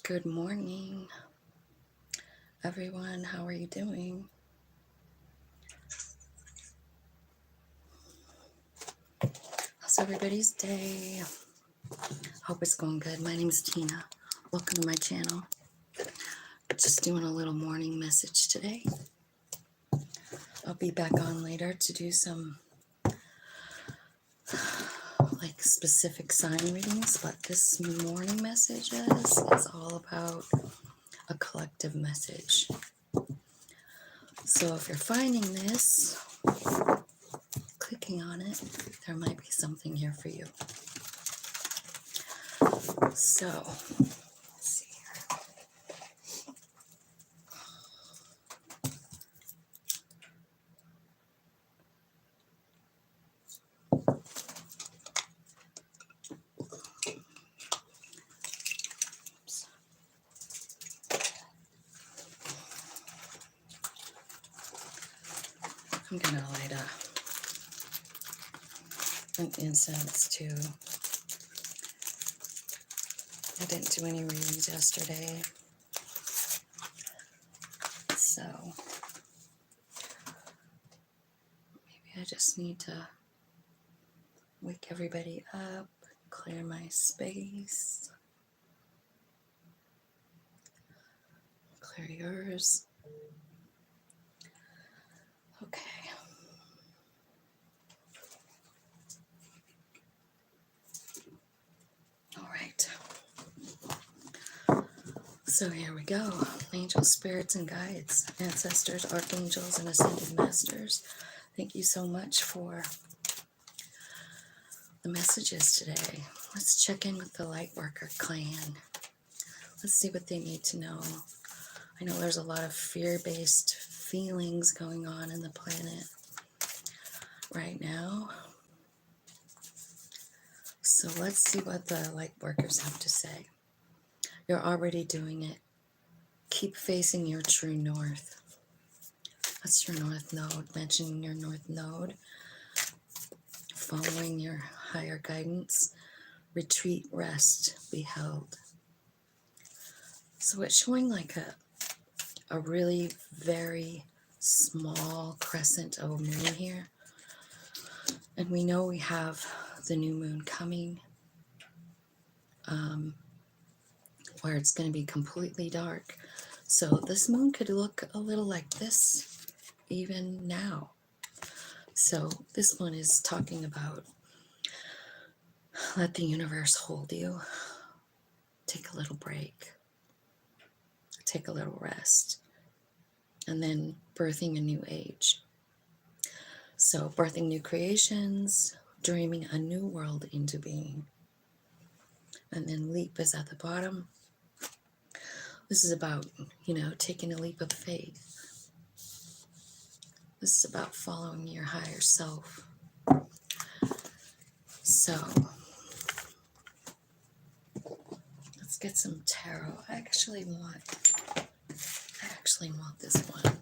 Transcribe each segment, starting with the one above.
Good morning, everyone. How are you doing? How's everybody's day? Hope it's going good. My name is Tina. Welcome to my channel. Just doing a little morning message today. I'll be back on later to do some specific sign readings, but this morning message is all about a collective message. So if you're finding this, clicking on it, there might be something here for you. So, let's see here. Oops. I'm gonna light an incense too. I didn't do any readings yesterday, so maybe I just need to wake everybody up, clear my space, clear yours. Okay. All right. So here we go. Angels, spirits, and guides, ancestors, archangels, and ascended masters. Thank you so much for the messages today. Let's check in with the Lightworker clan. Let's see what they need to know. I know there's a lot of fear-based feelings going on in the planet right now. So let's see what the Lightworkers have to say. You're already doing it. Keep facing your true north. That's your north node, mentioning your north node. Following your higher guidance. Retreat, rest, be held. So it's showing like a really very small crescent of a moon here. And we know we have the new moon coming, where it's going to be completely dark. So this moon could look a little like this even now. So this one is talking about let the universe hold you. Take a little break. Take a little rest. And then birthing a new age. So birthing new creations, dreaming a new world into being. And then leap is at the bottom. This is about, taking a leap of faith. This is about following your higher self. So let's get some tarot. I actually want this one.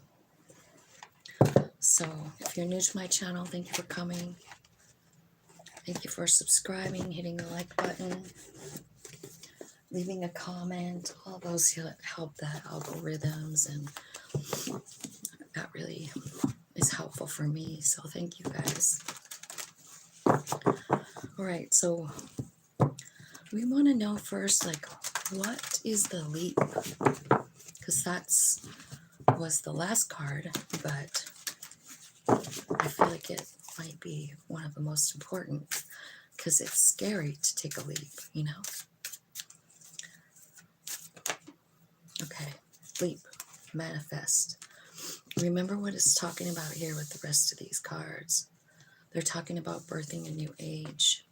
So if you're new to my channel, thank you for coming. Thank you for subscribing, hitting the like button, leaving a comment. All those help that algorithms, and that really is helpful for me. So thank you guys. All right, so we want to know first, what is the leap? Because that's was the last card, but I feel like it might be one of the most important because it's scary to take a leap, Okay, leap, manifest. Remember what it's talking about here with the rest of these cards. They're talking about birthing a new age.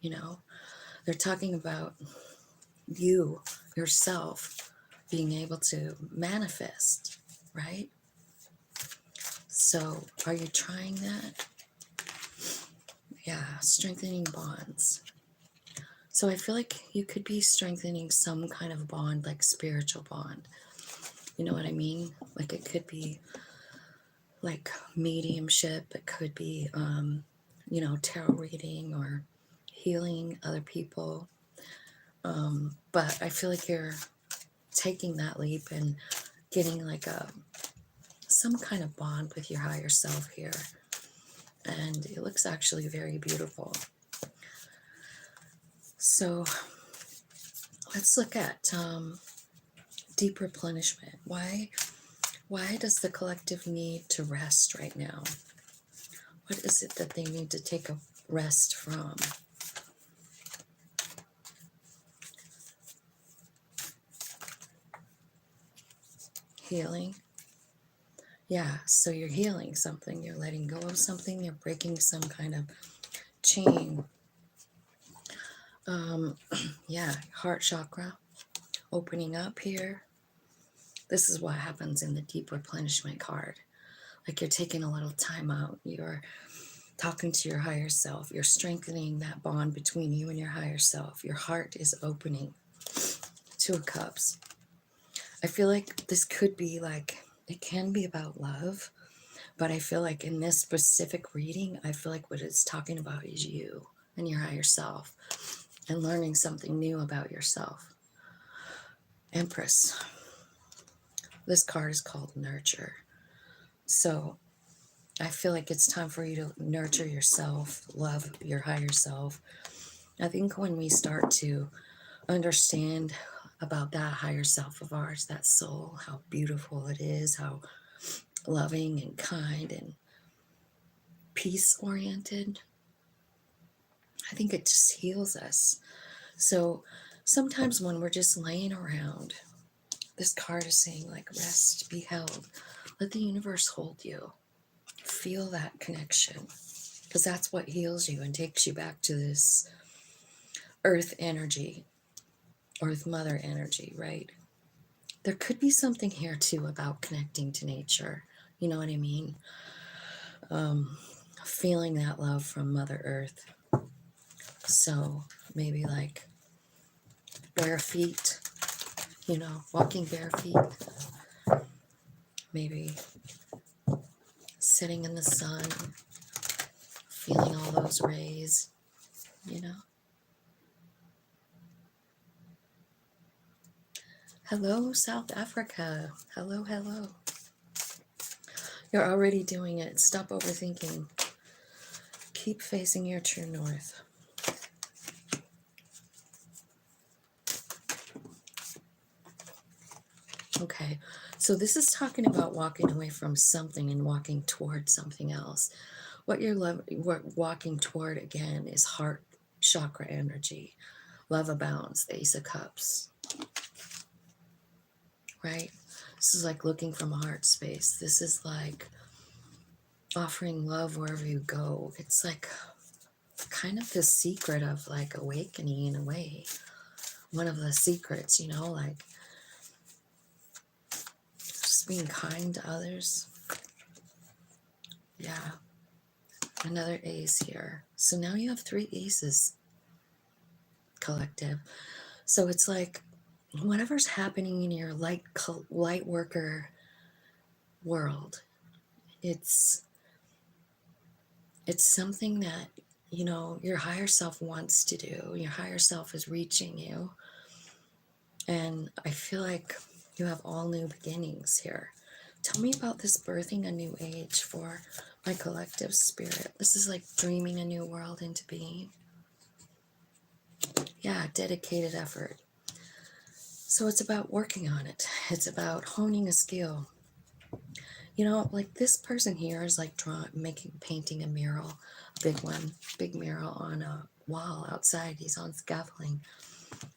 They're talking about you, yourself, being able to manifest, right? So are you trying that? Yeah, strengthening bonds. So I feel like you could be strengthening some kind of bond, like spiritual bond. You know what I mean? Like it could be like mediumship. It could be, tarot reading or healing other people. But I feel like you're taking that leap and getting like some kind of bond with your higher self here. And it looks actually very beautiful. So let's look at deep replenishment. Why does the collective need to rest right now? What is it that they need to take a rest from? Healing. Yeah, so you're healing something. You're letting go of something. You're breaking some kind of chain. Yeah, heart chakra opening up here. This is what happens in the deep replenishment card. Like you're taking a little time out. You're talking to your higher self. You're strengthening that bond between you and your higher self. Your heart is opening. Two of Cups. I feel like this could be like, it can be about love, but I feel like in this specific reading, I feel like what it's talking about is you and your higher self and learning something new about yourself. Empress. This card is called Nurture. So I feel like it's time for you to nurture yourself, love your higher self. I think when we start to understand about that higher self of ours, that soul, how beautiful it is, how loving and kind and peace oriented, I think it just heals us. So sometimes when we're just laying around, this card is saying like rest, be held, let the universe hold you, feel that connection, because that's what heals you and takes you back to this earth energy, earth mother energy, right? There could be something here too about connecting to nature. You know what I mean? Feeling that love from Mother Earth. So maybe like bare feet, you know, walking bare feet. Maybe sitting in the sun, feeling all those rays, you know. Hello, South Africa. Hello, hello. You're already doing it. Stop overthinking. Keep facing your true north. Okay, so this is talking about walking away from something and walking toward something else. What you're walking toward again is heart chakra energy. Love abounds, the Ace of Cups. Right? This is like looking from a heart space. This is like offering love wherever you go. It's like kind of the secret of like awakening in a way. One of the secrets, you know, like just being kind to others. Yeah. Another ace here. So now you have 3 aces, collective. So it's like whatever's happening in your light worker world, it's something that, you know, your higher self wants to do. Your higher self is reaching you. And I feel like you have all new beginnings here. Tell me about this birthing a new age for my collective spirit. This is like dreaming a new world into being. Yeah, dedicated effort. So it's about working on it. It's about honing a skill. You know, like this person here is like painting a mural, a big one, big mural on a wall outside. He's on scaffolding,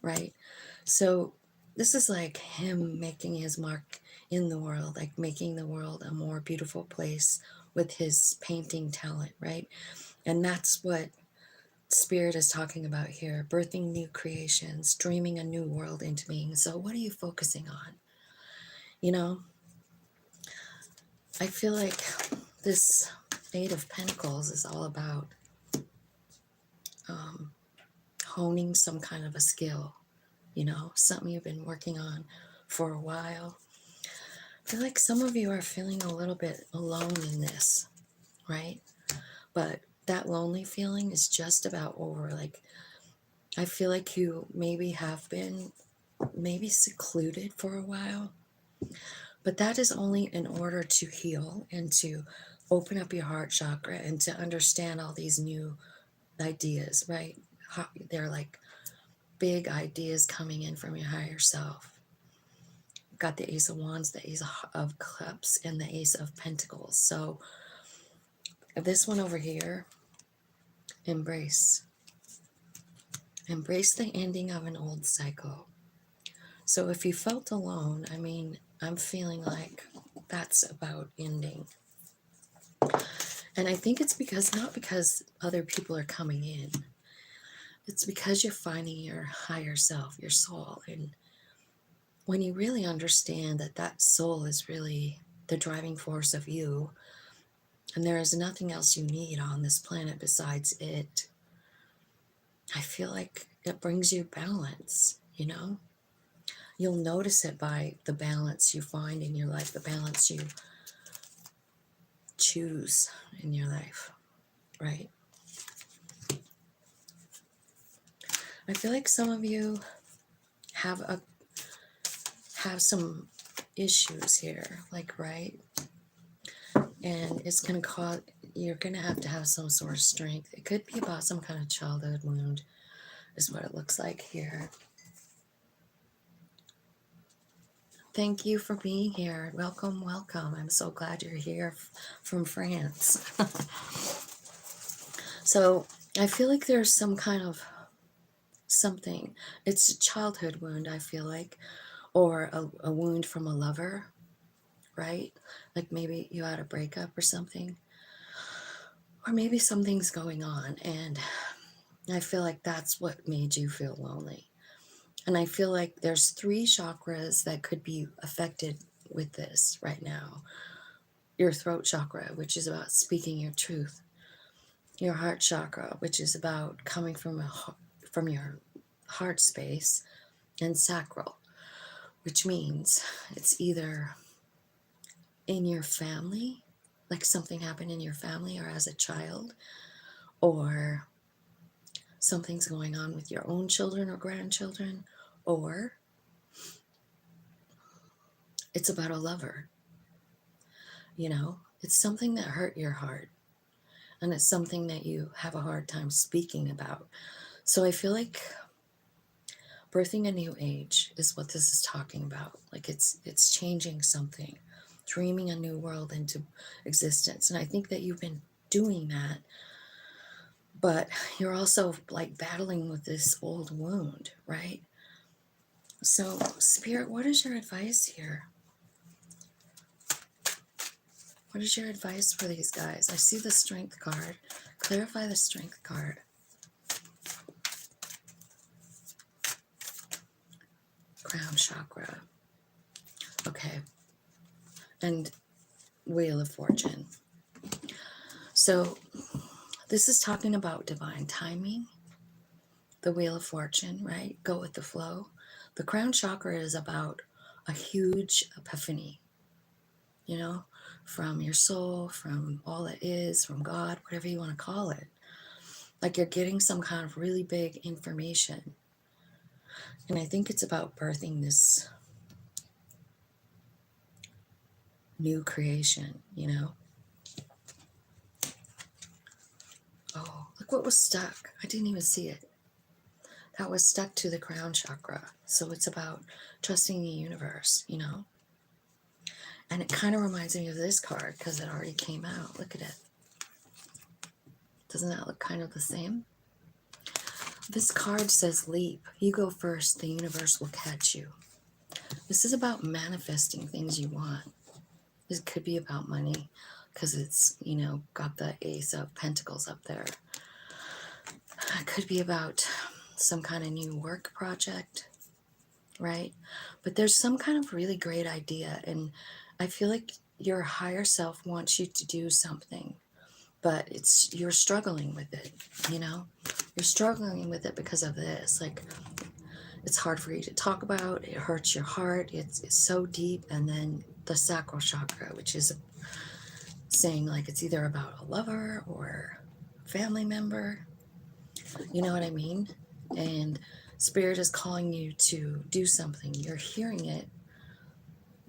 right? So this is like him making his mark in the world, like making the world a more beautiful place with his painting talent, right? And that's what Spirit is talking about here, birthing new creations, dreaming a new world into being. So what are you focusing on? You know, I feel like this Eight of Pentacles is all about honing some kind of a skill, you know, something you've been working on for a while. I feel like some of you are feeling a little bit alone in this, right? But that lonely feeling is just about over. Like I feel like you maybe have been maybe secluded for a while, but that is only in order to heal and to open up your heart chakra and to understand all these new ideas, right? They're like big ideas coming in from your higher self. Got the Ace of Wands, the Ace of Cups, and the Ace of Pentacles. So this one over here, embrace. Embrace the ending of an old cycle. So if you felt alone, I mean, I'm feeling like that's about ending. And I think it's because, not because other people are coming in, it's because you're finding your higher self, your soul. And when you really understand that that soul is really the driving force of you, and there is nothing else you need on this planet besides it, I feel like it brings you balance, you know? You'll notice it by the balance you find in your life, the balance you choose in your life, right? I feel like some of you have some issues here, like, right? And it's going to cause, you're going to have some sort of strength. It could be about some kind of childhood wound, is what it looks like here. Thank you for being here. Welcome, welcome. I'm so glad you're here from France. So I feel like there's some kind of something. It's a childhood wound, I feel like, or a wound from a lover, right? Like maybe you had a breakup or something, or maybe something's going on, and I feel like that's what made you feel lonely. And I feel like there's 3 chakras that could be affected with this right now. Your throat chakra, which is about speaking your truth. Your heart chakra, which is about coming from your heart space. And sacral, which means it's either in your family, like something happened in your family or as a child, or something's going on with your own children or grandchildren, or it's about a lover. You know, it's something that hurt your heart, and it's something that you have a hard time speaking about. So I feel like birthing a new age is what this is talking about. Like it's changing something, dreaming a new world into existence. And I think that you've been doing that, but you're also like battling with this old wound, right? So Spirit, what is your advice here? What is your advice for these guys? I see the Strength card. Clarify the Strength card. Crown chakra. Okay. And Wheel of Fortune. So this is talking about divine timing. The Wheel of Fortune, right? Go with the flow. The crown chakra is about a huge epiphany, you know, from your soul, from all that is, from God, whatever you want to call it. Like you're getting some kind of really big information. And I think it's about birthing this new creation, you know? Oh, look what was stuck. I didn't even see it. That was stuck to the crown chakra. So it's about trusting the universe, you know? And it kind of reminds me of this card because it already came out. Look at it. Doesn't that look kind of the same? This card says leap. You go first, the universe will catch you. This is about manifesting things you want. This could be about money because it's, you know, got the Ace of Pentacles up there. It could be about some kind of new work project, right? But there's some kind of really great idea, and I feel like your higher self wants you to do something, but you're struggling with it, you know? You're struggling with it because of this. Like, it's hard for you to talk about. It hurts your heart. It's so deep. And then the sacral chakra, which is saying like it's either about a lover or family member. You know what I mean? and Spirit is calling you to do something. You're hearing it,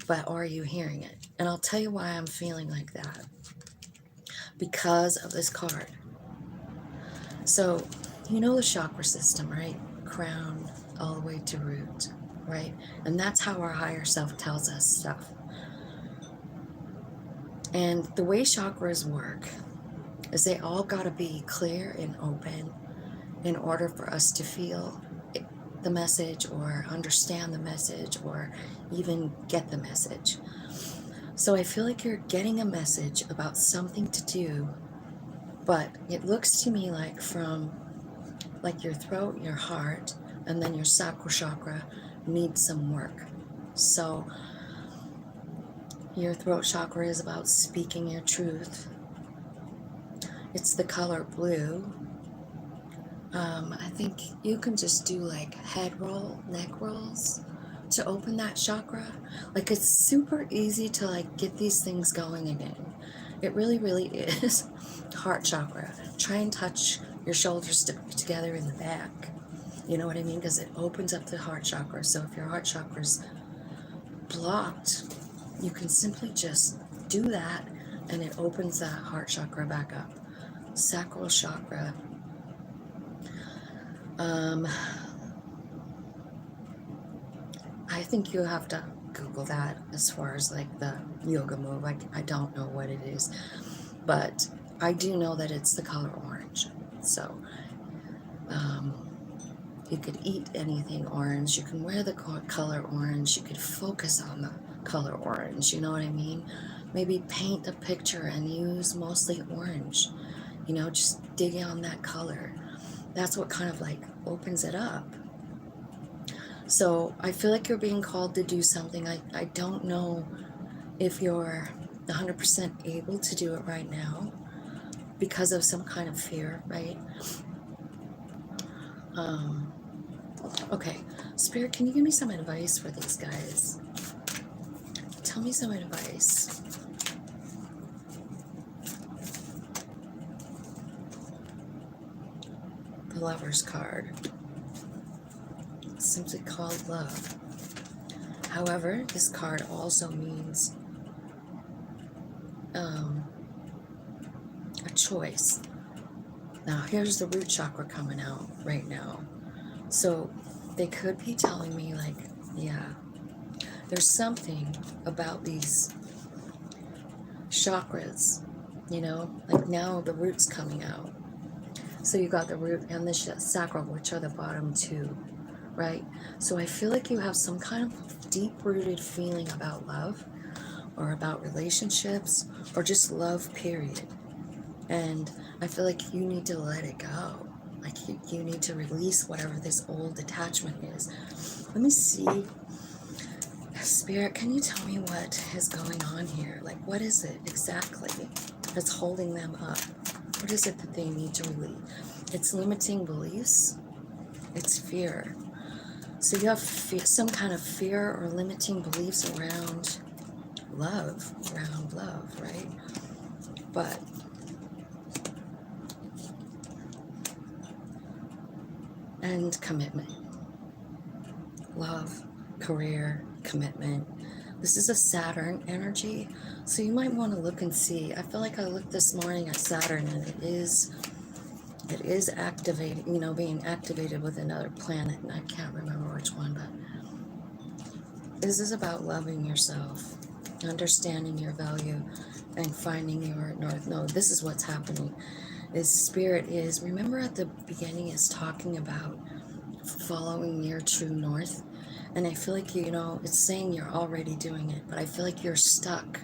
but are you hearing it? And I'll tell you why I'm feeling like that. Because of this card. So, you know the chakra system, right? Crown all the way to root, right? And that's how our higher self tells us stuff. And the way chakras work is they all got to be clear and open in order for us to feel the message or understand the message or even get the message. So I feel like you're getting a message about something to do, but it looks to me like from like your throat, your heart, and then your sacral chakra needs some work. So your throat chakra is about speaking your truth. It's the color blue. I think you can just do like head roll, neck rolls to open that chakra. Like it's super easy to like get these things going again. It really, really is. Heart chakra. Try and touch your shoulders together in the back. You know what I mean? Because it opens up the heart chakra. So if your heart chakra's blocked, you can simply just do that and it opens that heart chakra back up. Sacral chakra. I think you have to Google that as far as like the yoga move. I don't know what it is, but I do know that it's the color orange. So you could eat anything orange. You can wear the color orange. You could focus on the color orange. You know what I mean? Maybe paint a picture and use mostly orange. You know, just dig on that color. That's what kind of like opens it up. So I feel like you're being called to do something. I don't know if you're 100% able to do it right now because of some kind of fear, right? Okay, Spirit, can you give me some advice for these guys? Tell me some advice. The Lover's card. It's simply called love. However, this card also means a choice. Now, here's the root chakra coming out right now. So they could be telling me like, yeah, there's something about these chakras, you know, like now the root's coming out. So you got the root and the sacral, which are the bottom two, right? So I feel like you have some kind of deep-rooted feeling about love or about relationships or just love, period. And I feel like you need to let it go. Like you need to release whatever this old attachment is. Let me see. Spirit, can you tell me what is going on here? Like, what is it exactly that's holding them up? What is it that they need to release? It's limiting beliefs. It's fear. So you have some kind of fear or limiting beliefs around love, right? But and commitment. Love, career, commitment. This is a Saturn energy, so you might want to look and see. I feel like I looked this morning at Saturn and it is activated, you know, being activated with another planet, and I can't remember which one, but this is about loving yourself, understanding your value, and finding your north node. This is what's happening. Is Spirit is, remember at the beginning is talking about following your true north, and I feel like, you know, it's saying you're already doing it, but I feel like you're stuck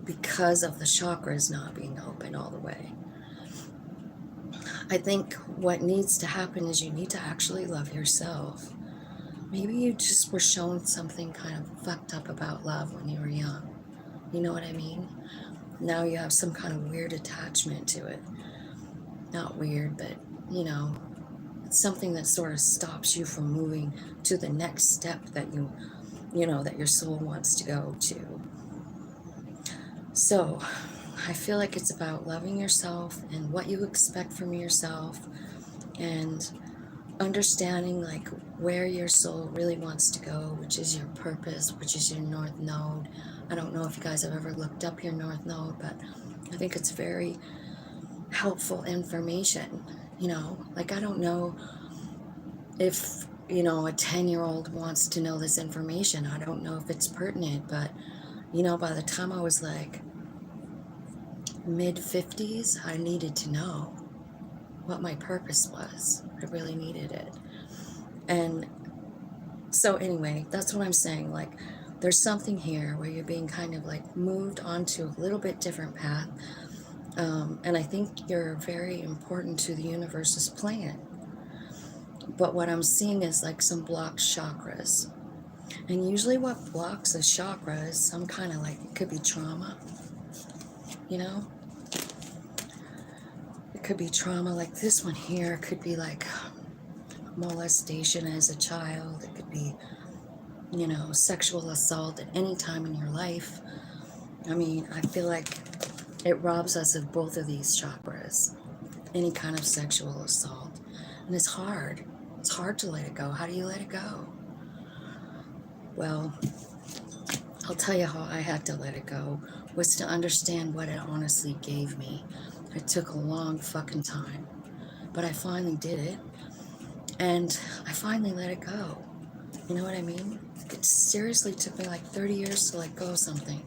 because of the chakras not being open all the way. I think what needs to happen is you need to actually love yourself. Maybe you just were shown something kind of fucked up about love when you were young. You know what I mean? Now you have some kind of weird attachment to it. Not weird, but, you know, it's something that sort of stops you from moving to the next step that you know, that your soul wants to go to. So I feel like it's about loving yourself and what you expect from yourself, and understanding like where your soul really wants to go, which is your purpose, which is your north node. I don't know if you guys have ever looked up your north node, but I think it's very helpful information. You know, like I don't know if, you know, a 10-year-old wants to know this information. I don't know if it's pertinent, but, you know, by the time I was like mid 50s, I needed to know what my purpose was. I really needed it. And so, anyway, that's what I'm saying. Like, there's something here where you're being kind of like moved onto a little bit different path. And I think you're very important to the universe's plan. But what I'm seeing is like some blocked chakras. And usually what blocks a chakra is some kind of like, it could be trauma, you know? It could be trauma like this one here. It could be like molestation as a child. It could be, you know, sexual assault at any time in your life. I mean, I feel like it robs us of both of these chakras, any kind of sexual assault. And it's hard. It's hard to let it go. How do you let it go? Well, I'll tell you how I had to let it go, was to understand what it honestly gave me. It took a long fucking time, but I finally did it, and I finally let it go. You know what I mean? It seriously took me like 30 years to let go of something.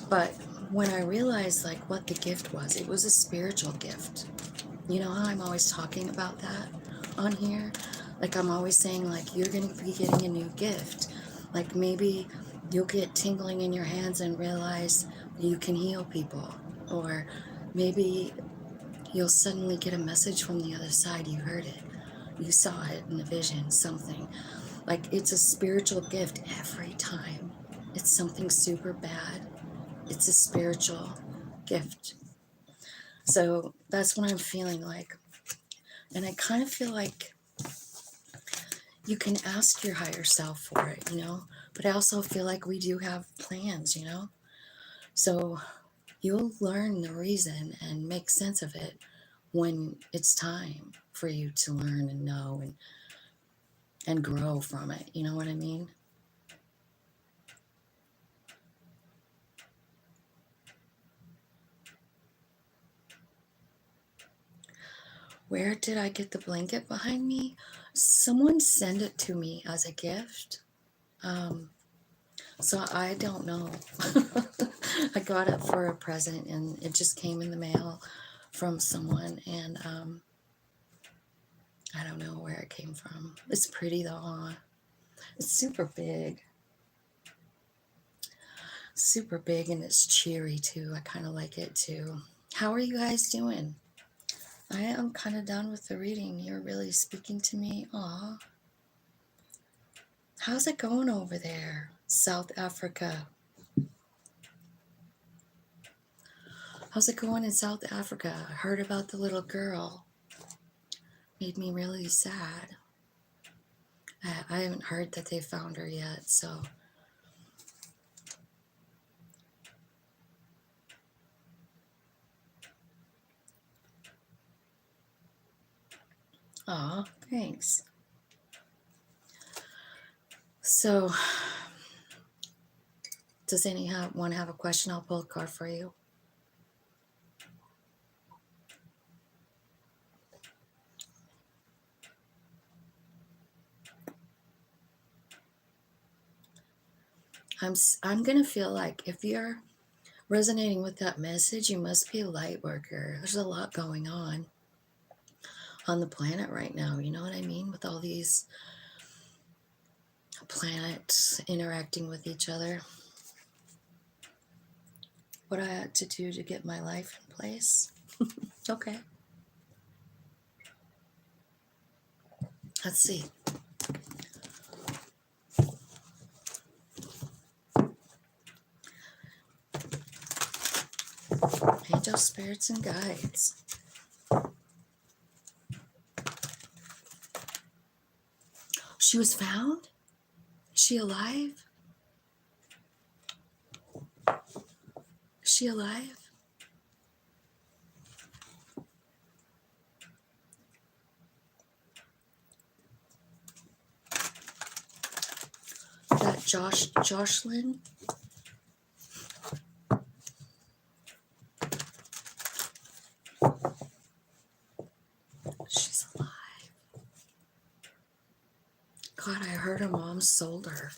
But when I realized like what the gift was, it was a spiritual gift. You know how I'm always talking about that on here? Like I'm always saying like you're going to be getting a new gift. Like maybe you'll get tingling in your hands and realize you can heal people. Or maybe you'll suddenly get a message from the other side. You heard it. You saw it in a vision, something. Like it's a spiritual gift every time. It's something super bad. It's a spiritual gift. So that's what I'm feeling like. And I kind of feel like you can ask your higher self for it, you know? But I also feel like we do have plans, you know? So you'll learn the reason and make sense of it when it's time for you to learn and know and grow from it. You know what I mean? Where did I get the blanket behind me? Someone sent it to me as a gift. So I don't know. I got it for a present and it just came in the mail from someone, and I don't know where it came from. It's pretty though, huh? It's super big. Super big, and it's cheery too. I kind of like it too. How are you guys doing? I am kind of done with the reading. You're really speaking to me. Aw. How's it going over there? South Africa. How's it going in South Africa? I heard about the little girl. Made me really sad. I haven't heard that they found her yet, so. Aw, thanks. So, does anyone have a question? I'll pull a card for you. I'm gonna feel like if you're resonating with that message, you must be a light worker. There's a lot going on the planet right now. You know what I mean? With all these planets interacting with each other. What I had to do to get my life in place. Okay. Let's see. Angel spirits and guides. She was found? Is she alive? Is she alive? Jocelyn. She's alive. God, I heard her mom sold her.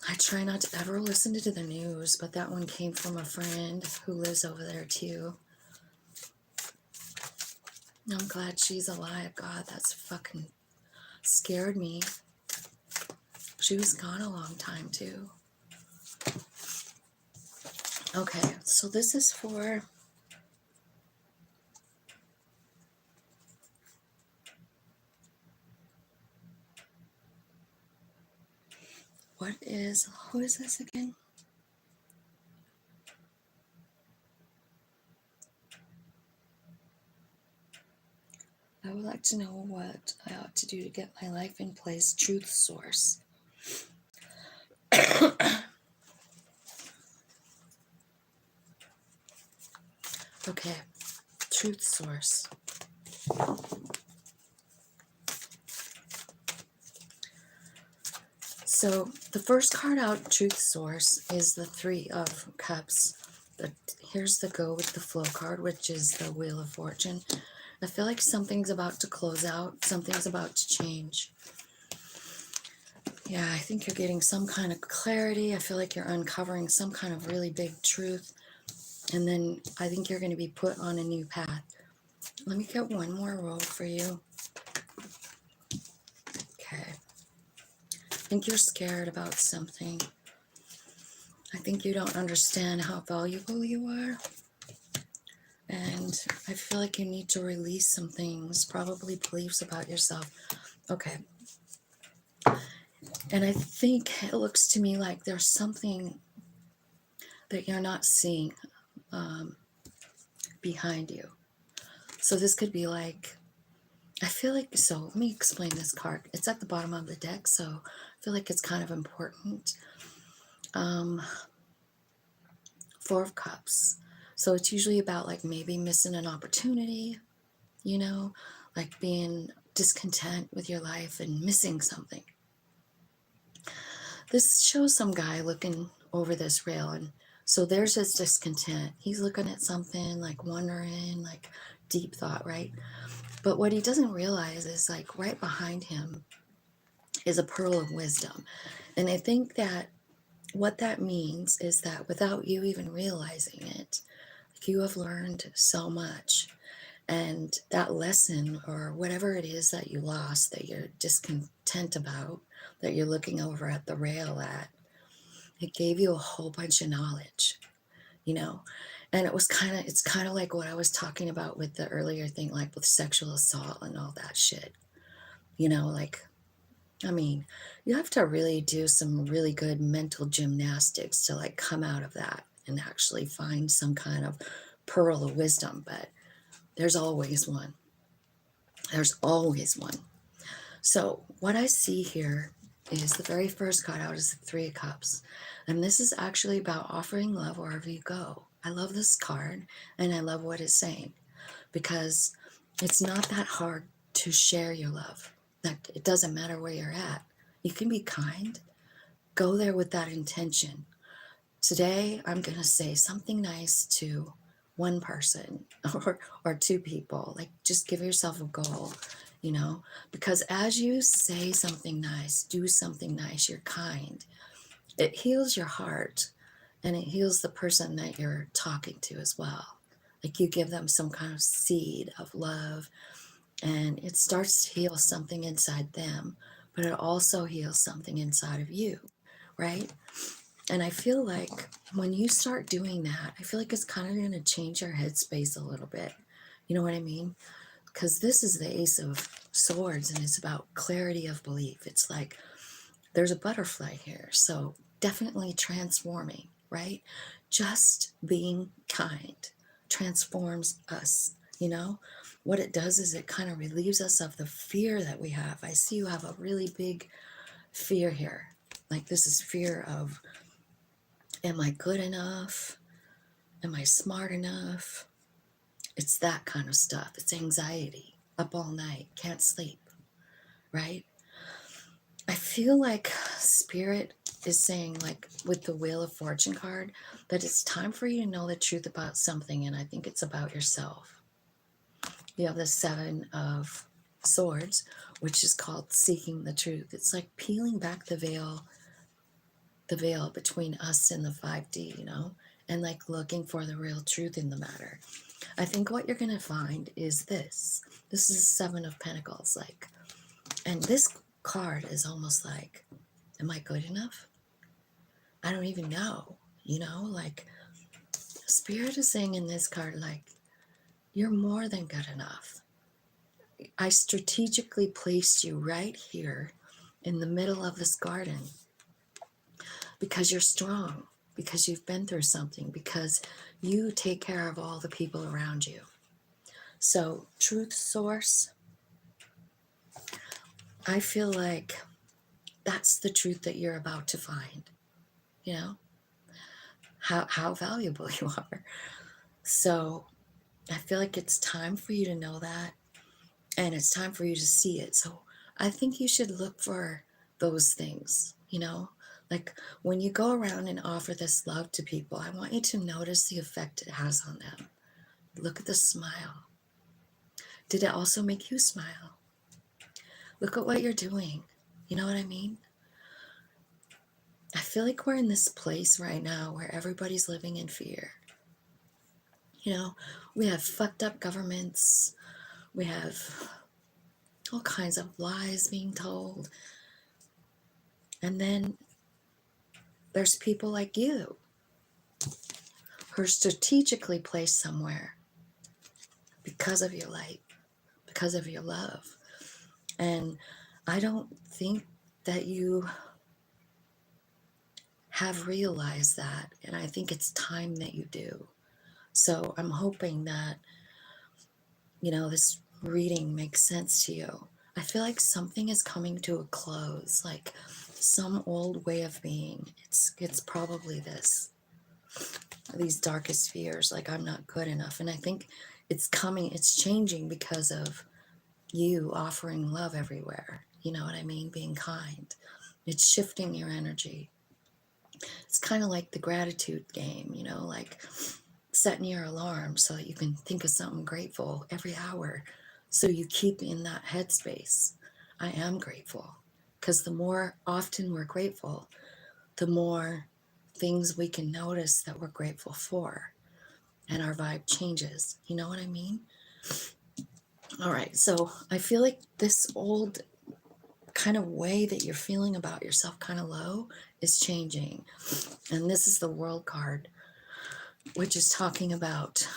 I try not to ever listen to the news, but that one came from a friend who lives over there too. I'm glad she's alive. God, that's fucking scared me. She was gone a long time too. Okay, so this is for who is this again? I would like to know what I ought to do to get my life in place. Truth source. Okay, truth source. So the first card out, truth source, is the Three of Cups. Here's the go with the flow card, which is the Wheel of Fortune. I feel like something's about to close out. Something's about to change. Yeah, I think you're getting some kind of clarity. I feel like you're uncovering some kind of really big truth. And then I think you're going to be put on a new path. Let me get one more roll for you. Okay. I think you're scared about something. I think you don't understand how valuable you are. And I feel like you need to release some things, probably beliefs about yourself. Okay. And I think it looks to me like there's something that you're not seeing behind you. So this could be like, I feel like, so let me explain this card. It's at the bottom of the deck, so I feel like it's kind of important. Four of Cups. So it's usually about like maybe missing an opportunity, you know, like being discontent with your life and missing something. This shows some guy looking over this rail, and so there's his discontent. He's looking at something, like wondering, like deep thought, right? But what he doesn't realize is like right behind him is a pearl of wisdom. And I think that what that means is that without you even realizing it, you have learned so much. And that lesson, or whatever it is that you lost, that you're discontent about, that you're looking over at the rail at, it gave you a whole bunch of knowledge, you know. And it's kind of like what I was talking about with the earlier thing, like with sexual assault and all that shit, you know. Like, I mean, you have to really do some really good mental gymnastics to like come out of that and actually find some kind of pearl of wisdom. But there's always one. There's always one. So what I see here is the very first card out is the Three of Cups. And this is actually about offering love wherever you go. I love this card, and I love what it's saying, because it's not that hard to share your love. Like, it doesn't matter where you're at. You can be kind. Go there with that intention. Today, I'm going to say something nice to one person or two people. Like, just give yourself a goal, you know, because as you say something nice, do something nice, you're kind, it heals your heart, and it heals the person that you're talking to as well. Like, you give them some kind of seed of love, and it starts to heal something inside them, but it also heals something inside of you, right? And I feel like when you start doing that, I feel like it's kind of going to change your headspace a little bit. You know what I mean? Because this is the Ace of Swords, and it's about clarity of belief. It's like there's a butterfly here. So definitely transforming, right? Just being kind transforms us, you know? What it does is it kind of relieves us of the fear that we have. I see you have a really big fear here. Like, this is fear of, am I good enough? Am I smart enough? It's that kind of stuff. It's anxiety, up all night, can't sleep. right? I feel like Spirit is saying, like with the Wheel of Fortune card, that it's time for you to know the truth about something, and I think it's about yourself. You have the Seven of Swords, which is called seeking the truth. It's like peeling back the veil between us and the 5D, you know, and like looking for the real truth in the matter. I think what you're going to find is this. This is Seven of Pentacles, like, and this card is almost like, am I good enough? I don't even know, you know, like Spirit is saying in this card, like, you're more than good enough. I strategically placed you right here in the middle of this garden because you're strong, because you've been through something, because you take care of all the people around you. So, truth source, I feel like that's the truth that you're about to find, you know, how valuable you are. So, I feel like it's time for you to know that, and it's time for you to see it. So, I think you should look for those things, you know, like when you go around and offer this love to people, I want you to notice the effect it has on them. Look at the smile. Did it also make you smile? Look at what you're doing. You know what I mean? I feel like we're in this place right now where everybody's living in fear. You know, we have fucked up governments. We have all kinds of lies being told. And then there's people like you who are strategically placed somewhere because of your light, because of your love. And I don't think that you have realized that. And I think it's time that you do. So I'm hoping that, you know, this reading makes sense to you. I feel like something is coming to a close, like some old way of being. It's probably these darkest fears, like I'm not good enough. And I think it's coming, it's changing because of you offering love everywhere. You know what I mean? Being kind. It's shifting your energy. It's kind of like the gratitude game, you know, like setting your alarm so that you can think of something grateful every hour. So you keep in that headspace. I am grateful. Because the more often we're grateful, the more things we can notice that we're grateful for. And our vibe changes. You know what I mean? All right. So I feel like this old kind of way that you're feeling about yourself, kind of low, is changing. And this is the World card, which is talking about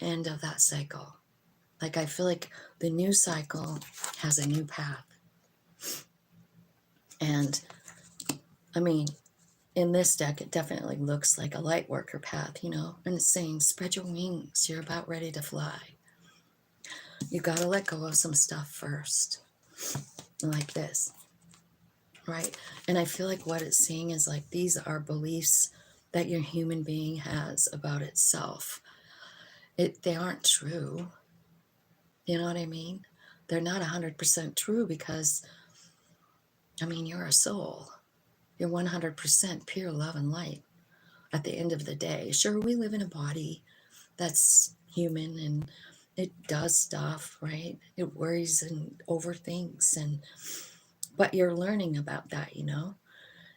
end of that cycle. Like I feel like the new cycle has a new path. And I mean, in this deck, it definitely looks like a light worker path, you know, and it's saying, spread your wings. You're about ready to fly. You got to let go of some stuff first, like this, right? And I feel like what it's saying is like, these are beliefs that your human being has about itself. They aren't true. You know what I mean? They're not 100% true because, I mean, you're a soul. You're 100% pure love and light at the end of the day. Sure, we live in a body that's human and it does stuff, right? It worries and overthinks, but you're learning about that, you know?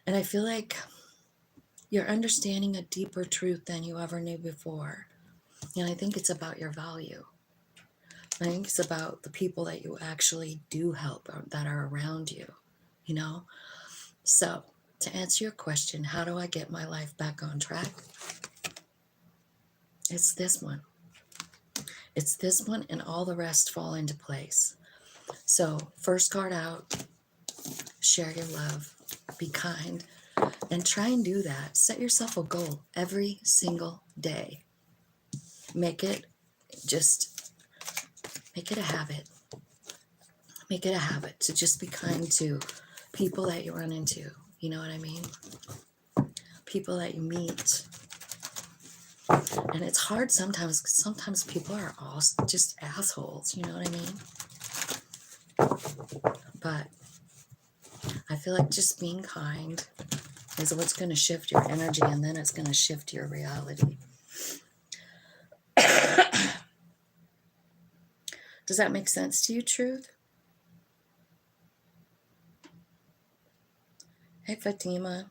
And I feel like you're understanding a deeper truth than you ever knew before. And I think it's about your value. I think it's about the people that you actually do help or that are around you, you know? So, to answer your question, how do I get my life back on track? It's this one. It's this one, and all the rest fall into place. So, first card out, share your love, be kind, and try and do that. Set yourself a goal every single day. Make it a habit. Make it a habit to just be kind to people that you run into. You know what I mean? People that you meet. And it's hard sometimes because sometimes people are all just assholes. You know what I mean? But feel like just being kind is what's going to shift your energy, and then it's going to shift your reality. Does that make sense to you, Truth? Hey, Fatima.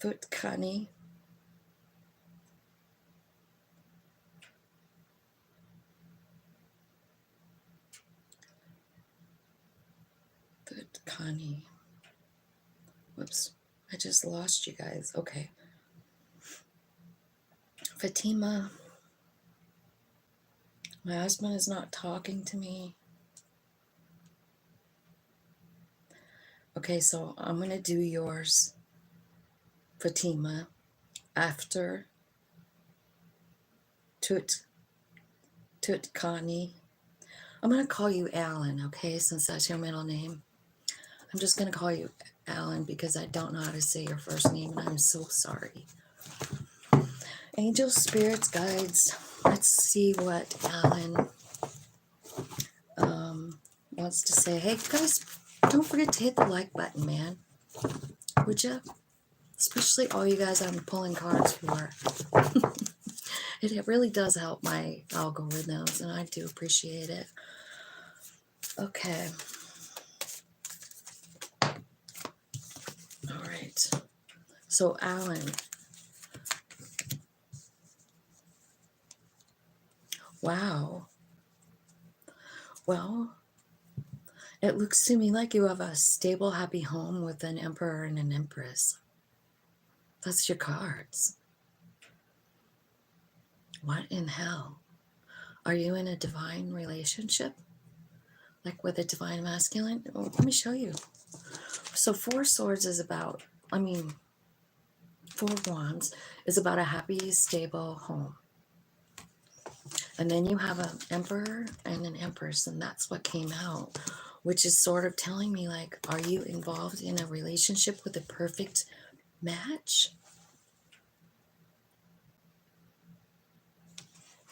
Futkani. Futkani. Whoops. I just lost you guys. Okay. Fatima. My husband is not talking to me. Okay, so I'm going to do yours, Fatima, after Tutkani. I'm going to call you Alan, okay, since that's your middle name. I'm just going to call you Alan because I don't know how to say your first name, and I'm so sorry. Angels, spirits, guides. Let's see what Alan wants to say. Hey, guys, don't forget to hit the like button, man. Would you? Especially all you guys I'm pulling cards for. It really does help my algorithms, and I do appreciate it. Okay. All right. So, Alan. Wow. Well, it looks to me like you have a stable, happy home with an emperor and an empress. That's your cards. What in hell? Are you in a divine relationship? Like with a divine masculine? Oh, let me show you. So 4 swords is about, 4 wands is about a happy, stable home. And then you have an emperor and an empress, and that's what came out, which is sort of telling me, like, are you involved in a relationship with a perfect match?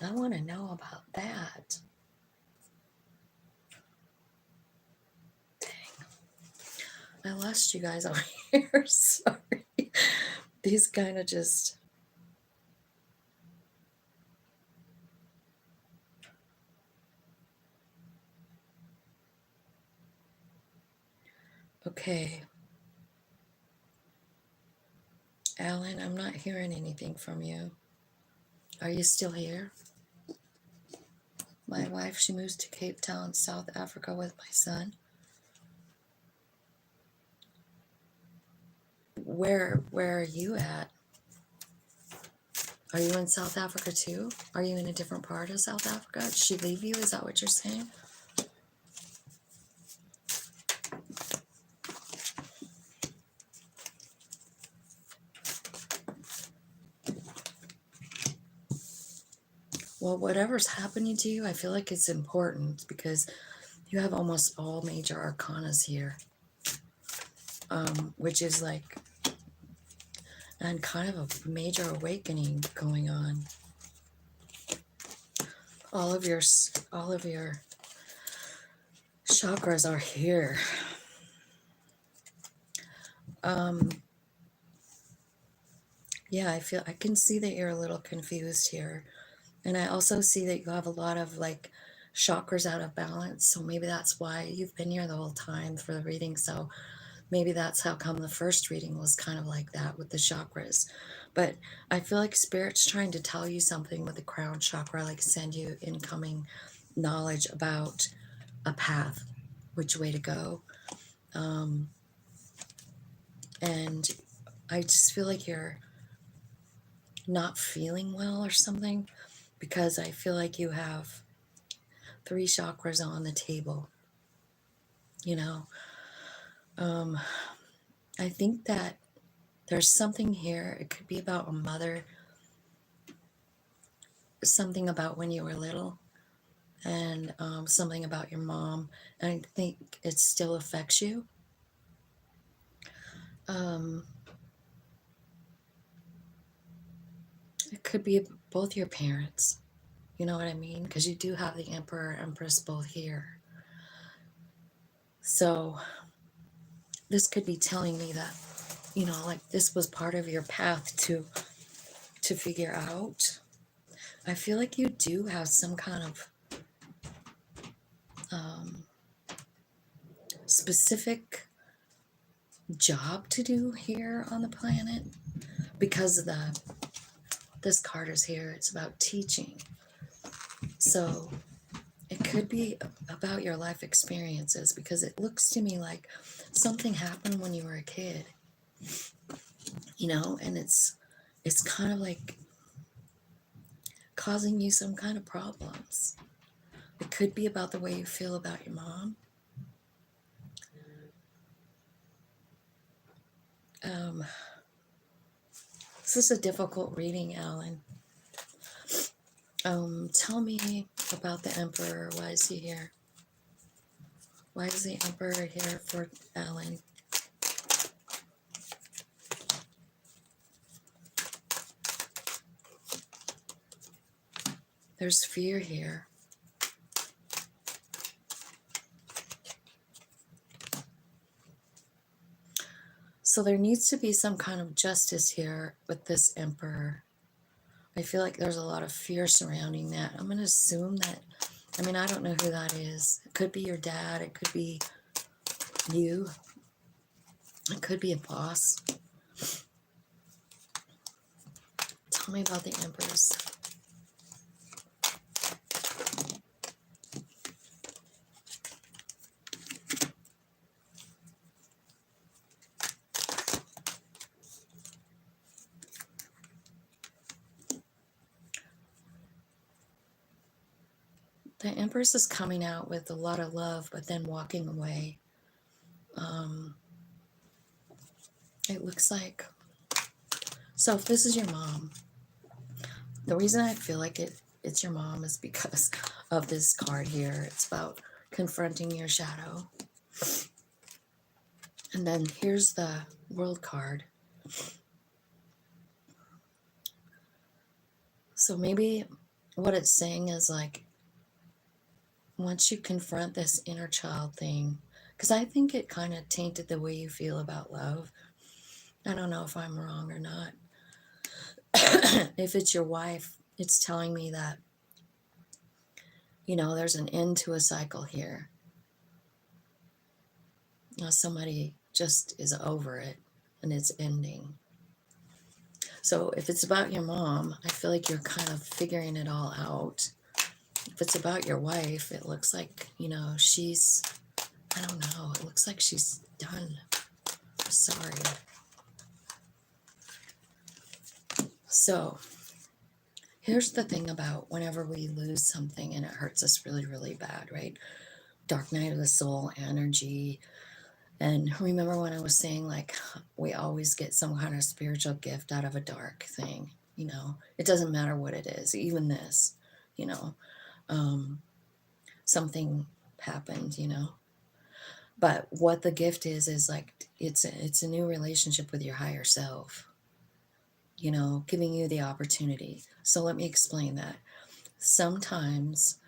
I want to know about that. Dang. I lost you guys over here. Sorry. These kind of just... Okay. Alan, I'm not hearing anything from you. Are you still here? My wife, she moves to Cape Town, South Africa with my son. Where are you at? Are you in South Africa too? Are you in a different part of South Africa? Did she leave you? Is that what you're saying? Well, whatever's happening to you, I feel like it's important because you have almost all major arcanas here, which is like, and kind of a major awakening going on. All of your chakras are here. Yeah, I can see that you're a little confused here. And I also see that you have a lot of like chakras out of balance. So maybe that's why you've been here the whole time for the reading. So maybe that's how come the first reading was kind of like that with the chakras. But I feel like Spirit's trying to tell you something with the crown chakra, like send you incoming knowledge about a path, which way to go. And I just feel like you're not feeling well or something, because I feel like you have 3 chakras on the table. You know, I think that there's something here. It could be about a mother, something about when you were little, and something about your mom. And I think it still affects you. It could be both your parents. You know what I mean? Because you do have the Emperor, Empress both here. So this could be telling me that, like this was part of your path to figure out. I feel like you do have some kind of specific job to do here on the planet, because of this card is here. It's about teaching. So it could be about your life experiences, because it looks to me like something happened when you were a kid, and it's kind of like causing you some kind of problems. It could be about the way you feel about your mom. This is a difficult reading, Alan. Tell me about the Emperor. Why is he here? Why is the Emperor here for Alan? There's fear here. So there needs to be some kind of justice here with this Emperor. I feel like there's a lot of fear surrounding that. I'm going to assume that, I don't know who that is. It could be your dad. It could be you. It could be a boss. Tell me about the Emperors. The Empress is coming out with a lot of love, but then walking away. It looks like, so if this is your mom, the reason I feel like it's your mom is because of this card here. It's about confronting your shadow. And then here's the World card. So maybe what it's saying is like, once you confront this inner child thing, because I think it kind of tainted the way you feel about love. I don't know if I'm wrong or not. If it's your wife, it's telling me that, there's an end to a cycle here. Somebody just is over it and it's ending. So if it's about your mom, I feel like you're kind of figuring it all out. If it's about your wife, it looks like, she's, I don't know, it looks like she's done. Sorry. So here's the thing about whenever we lose something and it hurts us really, really bad, right? Dark night of the soul energy. And remember when I was saying, like, we always get some kind of spiritual gift out of a dark thing, it doesn't matter what it is, even this, something happened, but what the gift is like, it's a new relationship with your higher self, giving you the opportunity. So let me explain that. Sometimes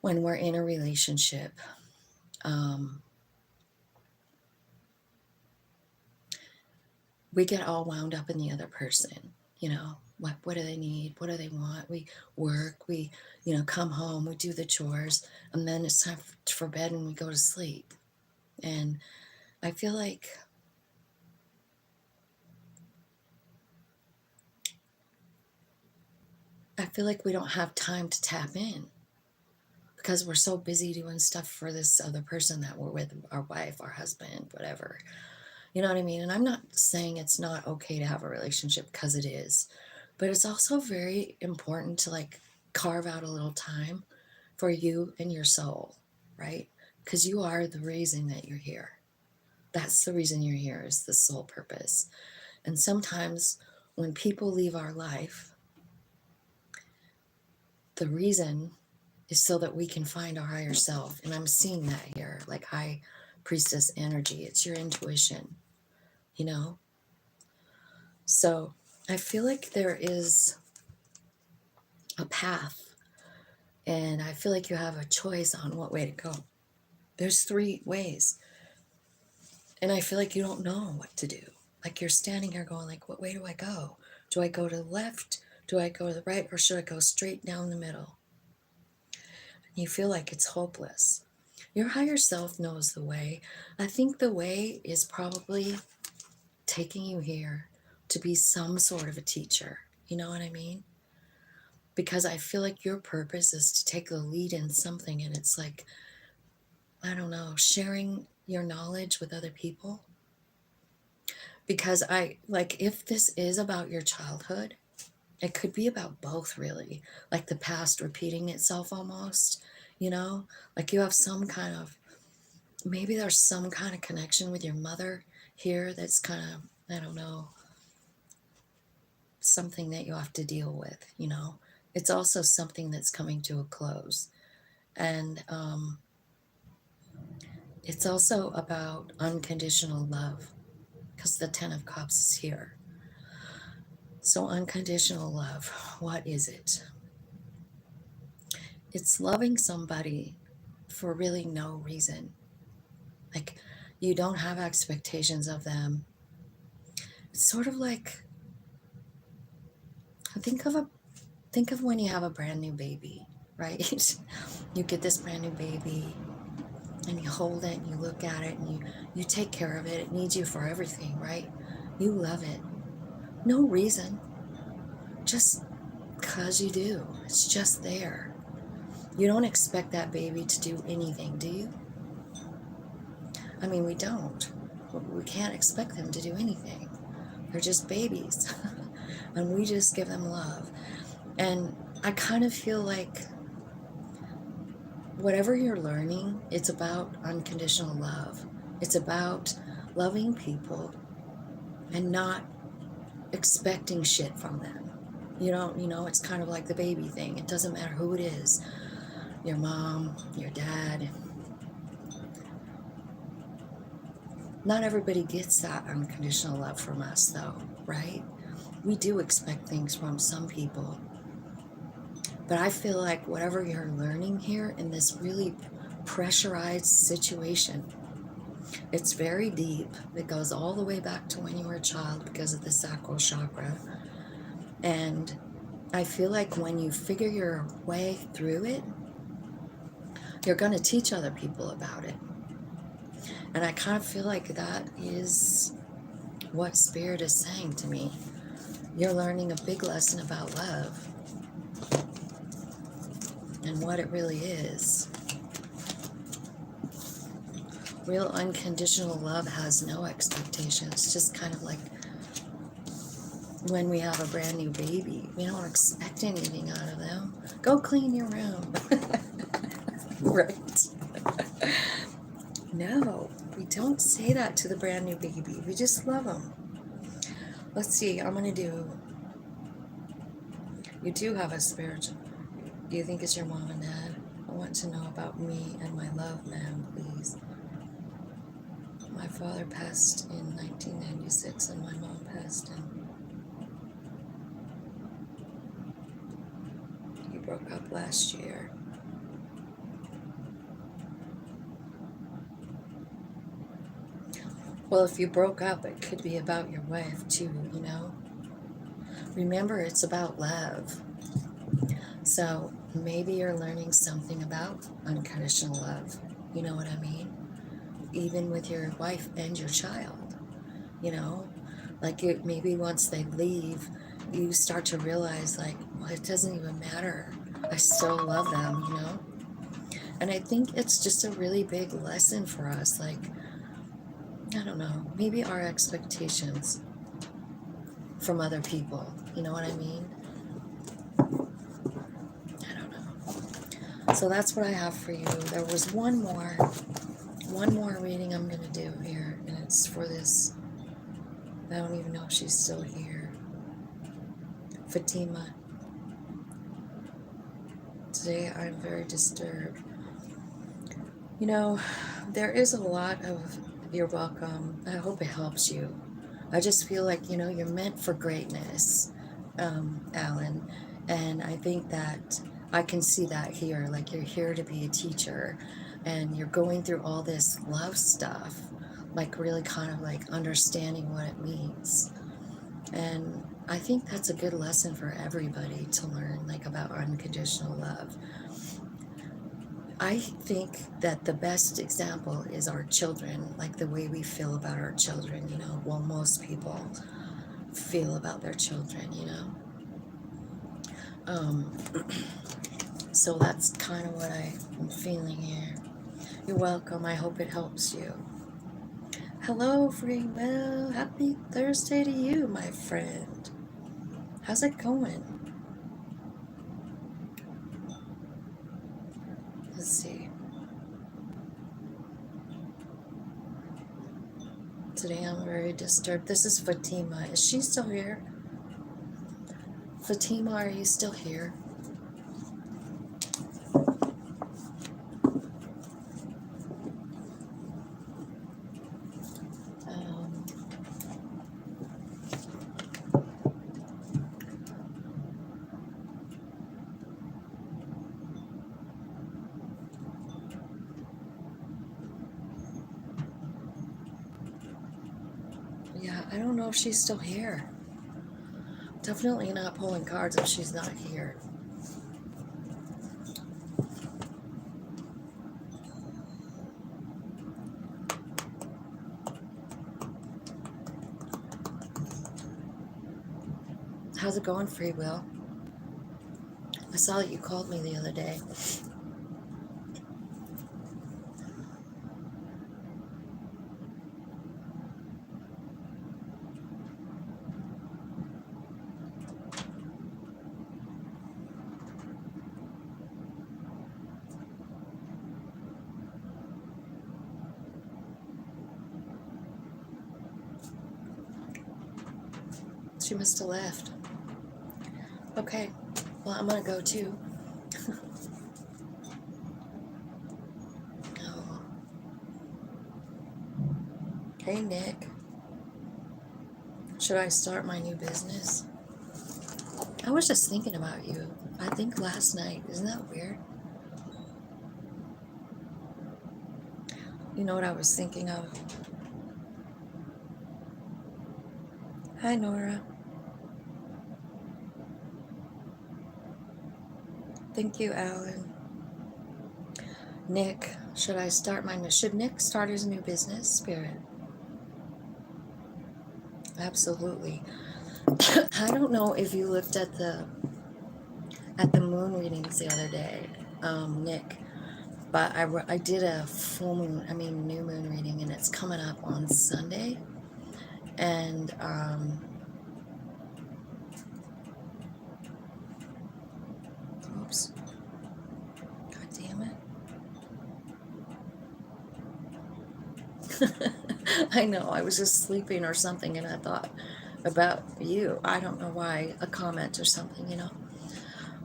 when we're in a relationship, we get all wound up in the other person. What do they need? What do they want? We work, we, come home, we do the chores, and then it's time for bed and we go to sleep. And I feel like we don't have time to tap in because we're so busy doing stuff for this other person that we're with, our wife, our husband, whatever. You know what I mean? And I'm not saying it's not okay to have a relationship, because it is. But it's also very important to like carve out a little time for you and your soul, right? Because you are the reason that you're here. That's the reason you're here, is the soul purpose. And sometimes when people leave our life, the reason is so that we can find our higher self. And I'm seeing that here, like high priestess energy. It's your intuition, So I feel like there is a path, and I feel like you have a choice on what way to go. There's 3 ways. And I feel like you don't know what to do. Like you're standing here going like, what way do I go? Do I go to the left? Do I go to the right? Or should I go straight down the middle? And you feel like it's hopeless. Your higher self knows the way. I think the way is probably taking you here to be some sort of a teacher. You know what I mean? Because I feel like your purpose is to take the lead in something. And it's like, I don't know, sharing your knowledge with other people. Because I like, if this is about your childhood, it could be about both, really. Like the past repeating itself almost, you know? Like you have some kind of, maybe there's some kind of connection with your mother here that's kind of, I don't know, something that you have to deal with, you know? It's also something that's coming to a close. And it's also about unconditional love, because the 10 of Cups is here. So unconditional love, what is it? It's loving somebody for really no reason. Like you don't have expectations of them. It's sort of like, think of when you have a brand new baby, right? You get this brand new baby and you hold it and you look at it and you take care of it. It needs you for everything, right? You love it. No reason. Just because you do. It's just there. You don't expect that baby to do anything, do you? I mean, we don't. We can't expect them to do anything. They're just babies. And we just give them love. And I kind of feel like whatever you're learning, it's about unconditional love. It's about loving people and not expecting shit from them. You know, it's kind of like the baby thing. It doesn't matter who it is. Your mom, your dad. Not everybody gets that unconditional love from us, though, right? We do expect things from some people. But I feel like whatever you're learning here in this really pressurized situation, it's very deep. It goes all the way back to when you were a child because of the sacral chakra. And I feel like when you figure your way through it, you're going to teach other people about it. And I kind of feel like that is what Spirit is saying to me. You're learning a big lesson about love and what it really is. Real unconditional love has no expectations. Just kind of like when we have a brand new baby. We don't expect anything out of them. Go clean your room. Right. No, we don't say that to the brand new baby. We just love them. Let's see, I'm going to do... You do have a spiritual... Do you think it's your mom and dad? I want to know about me and my love, ma'am, please. My father passed in 1996 and my mom passed in... You broke up last year. Well, if you broke up, it could be about your wife too, you know? Remember, it's about love. So maybe you're learning something about unconditional love. You know what I mean? Even with your wife and your child, you know? Like maybe once they leave, you start to realize like, well, it doesn't even matter. I still love them, you know? And I think it's just a really big lesson for us. Like, I don't know, maybe our expectations from other people. You know what I mean? I don't know. So that's what I have for you. There was one more reading I'm going to do here, and it's for this. I don't even know if she's still here. Fatima. Today I'm very disturbed. You know, there is a lot of... You're welcome. I hope it helps you. I just feel like, you know, you're meant for greatness, Alan. And I think that I can see that here. Like you're here to be a teacher. and you're going through all this love stuff, like really kind of like understanding what it means. And I think that's a good lesson for everybody to learn, like about unconditional love. I think that the best example is our children, like the way we feel about our children, you know, well, most people feel about their children, you know. Um, so that's kind of what I'm feeling here. You're welcome. I hope it helps you. Hello, Freewell. Happy Thursday to you, my friend. How's it going? Let's see. Today I'm very disturbed. This is Fatima. Is she still here? Fatima, are you still here? Um, yeah, I don't know if she's still here. Definitely not pulling cards if she's not here. How's it going, Free Will? I saw that you called me the other day. She must have left. Okay, well, I'm gonna go too. Oh. Hey, Nick. Should I start my new business? I was just thinking about you. I think last night. Isn't that weird? You know what I was thinking of? Hi, Nora. Thank you, Alan. Nick, should Nick start his new business? Spirit. Absolutely. I don't know if you looked at the moon readings the other day, Nick, but I did a new moon reading, and it's coming up on Sunday, and oops, god damn it. I know, I was just sleeping or something, and I thought about you. I don't know why, a comment or something, you know.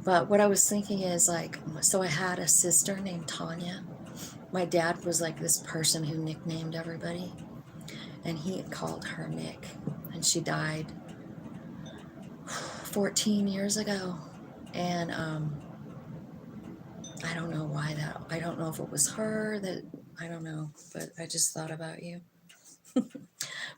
But what I was thinking is like, so I had a sister named Tanya. My dad was like this person who nicknamed everybody, and he called her Nick, and she died 14 years ago. And I don't know why that, I don't know if it was her that, I don't know, but I just thought about you.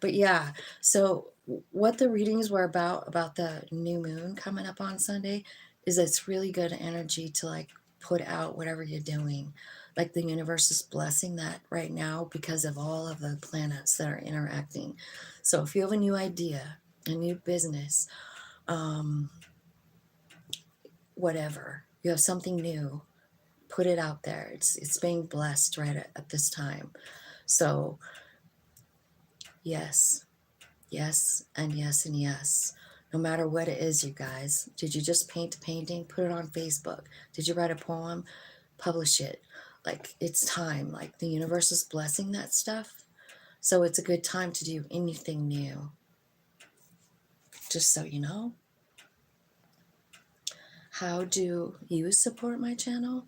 But yeah, so what the readings were about the new moon coming up on Sunday is it's really good energy to like put out whatever you're doing. Like the universe is blessing that right now because of all of the planets that are interacting. So if you have a new idea, a new business, whatever, you have something new, put it out there. It's being blessed right at this time. So yes. Yes, and yes, and yes. No matter what it is, you guys. Did you just paint a painting? Put it on Facebook. Did you write a poem? Publish it. Like, it's time. Like, the universe is blessing that stuff. So it's a good time to do anything new. Just so you know. How do you support my channel?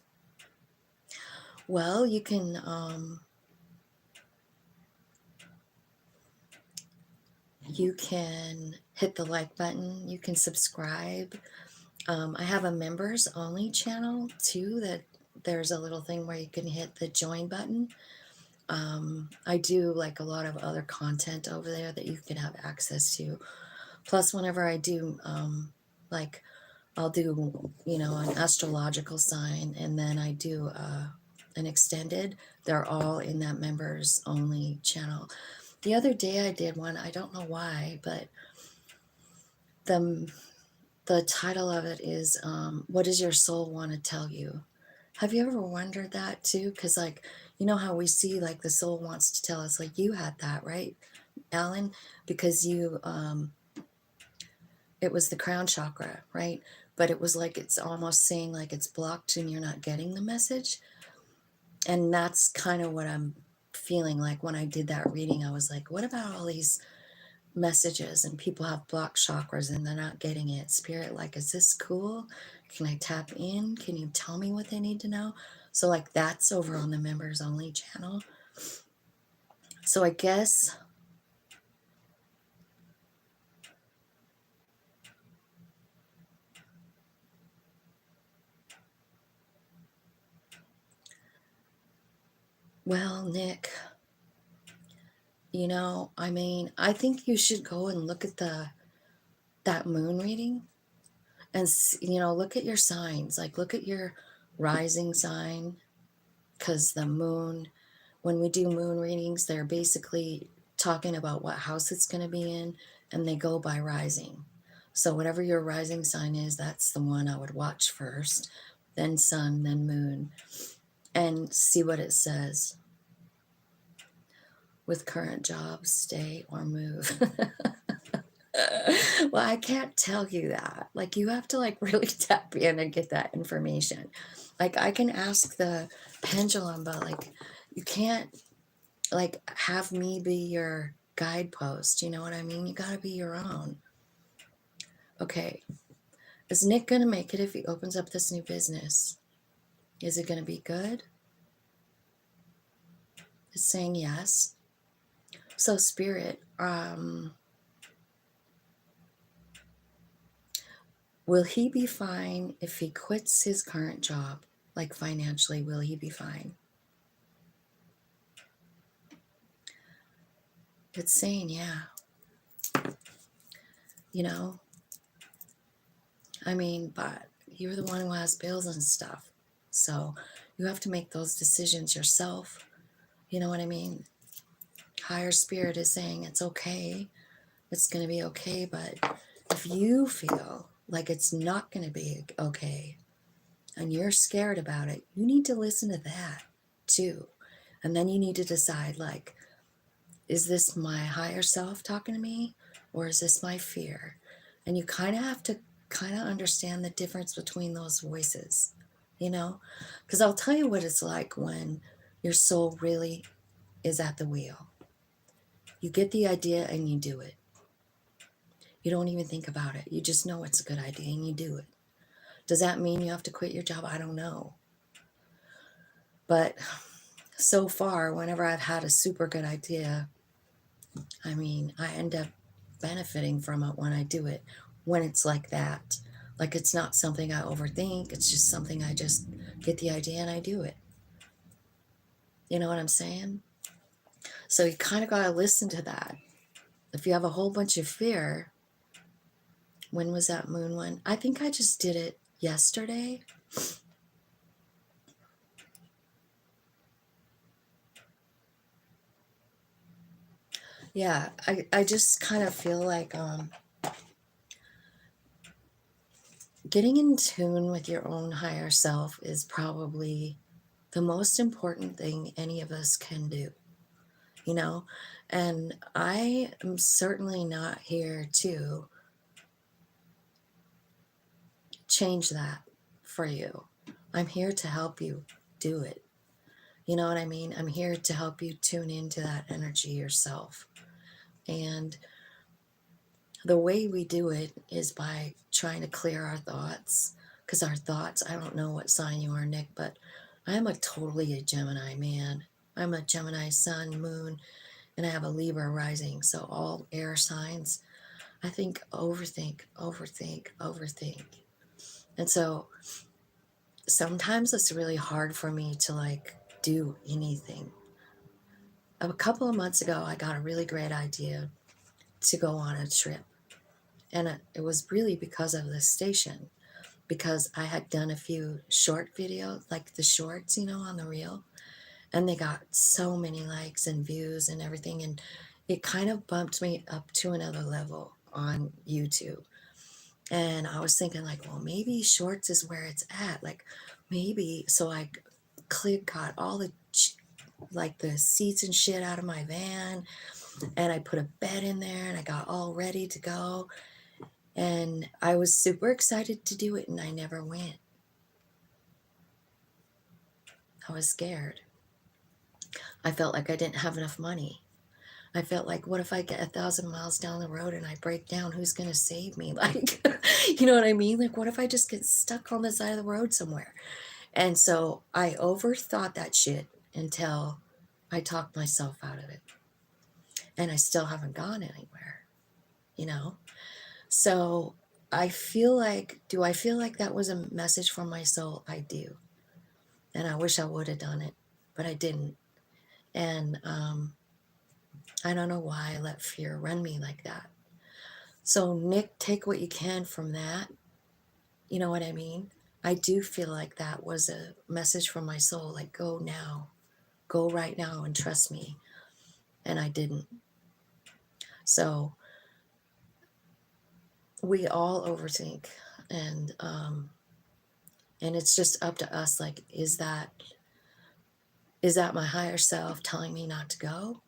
Well, you can hit the like button. You can subscribe. I have a members only channel too that there's a little thing where you can hit the join button. I do like a lot of other content over there that you can have access to. Plus, whenever I do, like, I'll do, an astrological sign, and then I do an extended. They're all in that members only channel. The other day I did one, I don't know why, but the title of it is, What Does Your Soul Want to Tell You? Have you ever wondered that too? Because, like, you know how we see, like, the soul wants to tell us, like, you had that, right, Alan? Because it was the crown chakra, right? But it was like it's almost saying, like, it's blocked and you're not getting the message. And that's kind of what I'm feeling like when I did that reading. I was like, what about all these messages and people have blocked chakras and they're not getting it? Spirit, like, is this cool? Can I tap in? Can you tell me what they need to know? So, like, that's over on the members only channel. So I guess, well, Nick, I mean, I think you should go and look at that moon reading and look at your signs, like look at your rising sign, because the moon, when we do moon readings, they're basically talking about what house it's going to be in, and they go by rising. So whatever your rising sign is, that's the one I would watch first, then sun, then moon, and see what it says. With current job, stay or move. Well, I can't tell you that. Like, you have to, like, really tap in and get that information. Like, I can ask the pendulum, but, like, you can't, like, have me be your guidepost. You know what I mean? You got to be your own. Okay. Is Nick going to make it if he opens up this new business? Is it going to be good? It's saying yes. So, Spirit, will he be fine if he quits his current job? Like, financially, will he be fine? It's saying, yeah. I mean, but you're the one who has bills and stuff. So you have to make those decisions yourself. You know what I mean? Higher spirit is saying it's okay. It's going to be okay. But if you feel like it's not going to be okay and you're scared about it, you need to listen to that too. And then you need to decide, like, is this my higher self talking to me, or is this my fear? And you kind of have to understand the difference between those voices, because I'll tell you what it's like when your soul really is at the wheel. You get the idea and you do it. You don't even think about it. You just know it's a good idea and you do it. Does that mean you have to quit your job? I don't know. But so far, whenever I've had a super good idea, I mean, I end up benefiting from it when I do it, when it's like that. Like, it's not something I overthink. It's just something I just get the idea and I do it. You know what I'm saying? So you kind of got to listen to that. If you have a whole bunch of fear, when was that moon one? I think I just did it yesterday. Yeah, I just kind of feel like getting in tune with your own higher self is probably the most important thing any of us can do, and I am certainly not here to change that for you. I'm here to help you do it. You know what I mean? I'm here to help you tune into that energy yourself. And the way we do it is by trying to clear our thoughts. Because our thoughts, I don't know what sign you are, Nick, but I'm totally a Gemini man. I'm a Gemini sun, moon, and I have a Libra rising. So all air signs, I think overthink. And so sometimes it's really hard for me to like do anything. A couple of months ago, I got a really great idea to go on a trip. And it was really because of the station, because I had done a few short videos, like the shorts, you know, on the reel, and they got so many likes and views and everything. And it kind of bumped me up to another level on YouTube. And I was thinking, like, well, maybe shorts is where it's at. Like, maybe. So I got all the like the seats and shit out of my van, and I put a bed in there, and I got all ready to go. And I was super excited to do it, and I never went. I was scared. I felt like I didn't have enough money. I felt like, what if I get 1,000 miles down the road and I break down? Who's going to save me? Like, you know what I mean? Like, what if I just get stuck on the side of the road somewhere? And so I overthought that shit until I talked myself out of it. And I still haven't gone anywhere, you know? So I feel like, do I feel like that was a message from my soul? I do. And I wish I would have done it, but I didn't. And I don't know why I let fear run me like that. So, Nick, take what you can from that. You know what I mean? I do feel like that was a message from my soul, like, go now, go right now and trust me. And I didn't. So, we all overthink, and it's just up to us. Like, is that my higher self telling me not to go,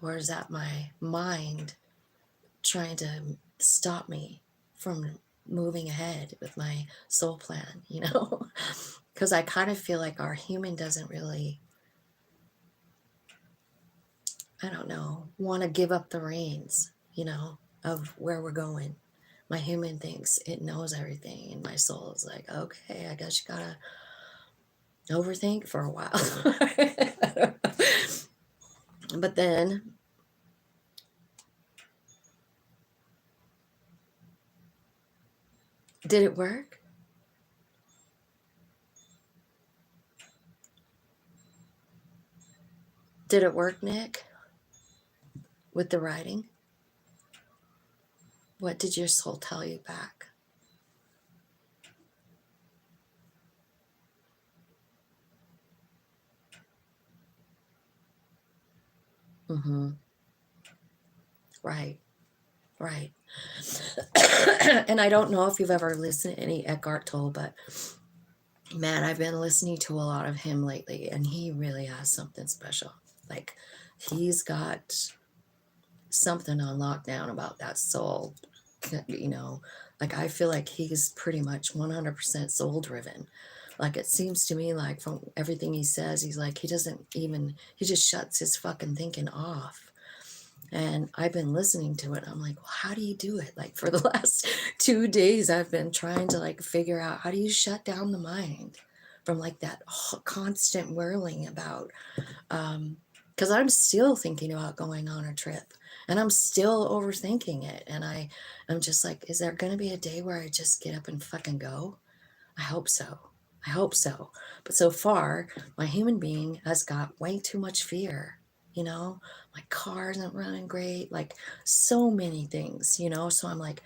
or is that my mind trying to stop me from moving ahead with my soul plan, you know? Because I kind of feel like our human doesn't really, I don't know, want to give up the reins, you know, of where we're going. My human thinks it knows everything, and my soul is like, okay, I guess you gotta overthink for a while. But then, did it work? Did it work, Nick, with the writing? What did your soul tell you back? Mm-hmm. Right, right. And I don't know if you've ever listened to any Eckhart Tolle, but man, I've been listening to a lot of him lately, and he really has something special. Like, he's got something on lockdown about that soul. You know, like, I feel like he's pretty much 100% soul driven. Like, it seems to me like from everything he says, he's like, he just shuts his fucking thinking off. And I've been listening to it. I'm like, well, how do you do it? Like, for the last 2 days, I've been trying to like figure out, how do you shut down the mind from like that constant whirling about, because I'm still thinking about going on a trip, and I'm still overthinking it. And I'm just like, is there going to be a day where I just get up and fucking go? I hope so. I hope so. But so far, my human being has got way too much fear. You know, my car isn't running great, like so many things, you know. So I'm like,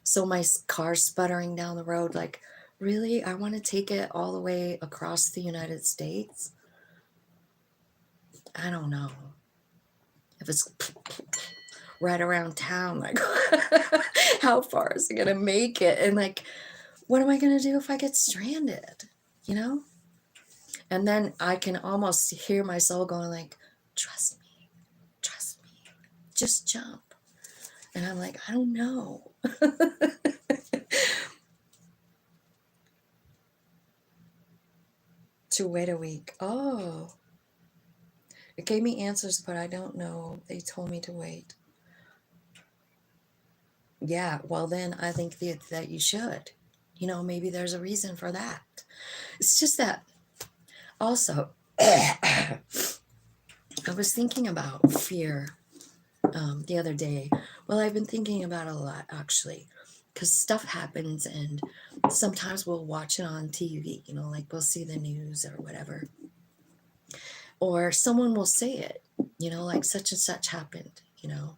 so my car's sputtering down the road. Like, really? I want to take it all the way across the United States? I don't know. If it's right around town, like, how far is it going to make it? And like, what am I going to do if I get stranded? You know? And then I can almost hear my soul going like, trust me, just jump. And I'm like, I don't know. To wait a week. Oh, it gave me answers, but I don't know. They told me to wait. Yeah, well, then I think that you should. You know, maybe there's a reason for that. It's just that also, I was thinking about fear the other day. Well, I've been thinking about it a lot, actually, because stuff happens, and sometimes we'll watch it on TV, you know, like we'll see the news or whatever, or someone will say it, you know, like such and such happened, you know,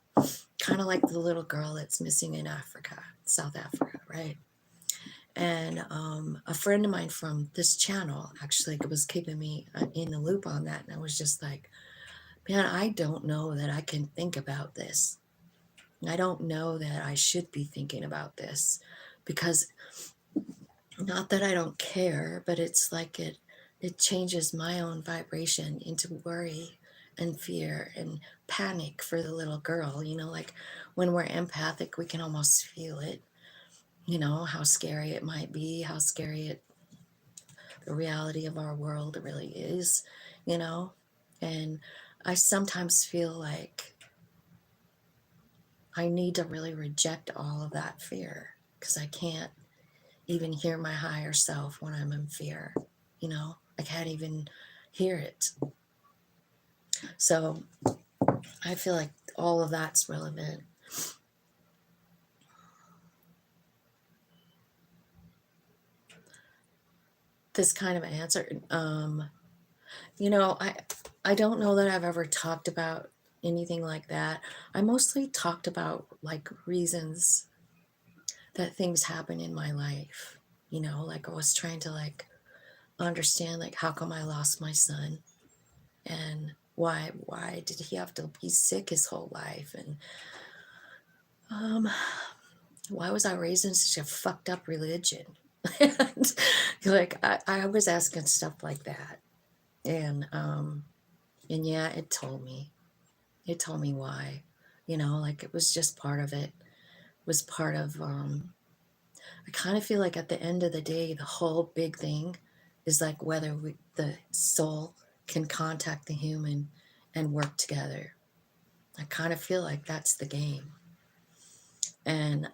kind of like the little girl that's missing in Africa, South Africa, right? And a friend of mine from this channel actually was keeping me in the loop on that. And I was just like, man, I don't know that I can think about this. I don't know that I should be thinking about this, because not that I don't care, but it's like it changes my own vibration into worry and fear and panic for the little girl. You know, like when we're empathic, we can almost feel it, you know, how scary it might be, how scary the reality of our world really is, you know. And I sometimes feel like I need to really reject all of that fear, because I can't even hear my higher self when I'm in fear, you know. I can't even hear it. So I feel like all of that's relevant. This kind of answer, you know, I don't know that I've ever talked about anything like that. I mostly talked about like reasons that things happen in my life. You know, like I was trying to like understand like how come I lost my son, and why did he have to be sick his whole life, and um why was I raised in such a fucked up religion? And, like I was asking stuff like that. And yeah, it told me why, you know, like it was just part of it, was part of I kind of feel like at the end of the day, the whole big thing is like whether the soul can contact the human and work together. I kind of feel like that's the game. And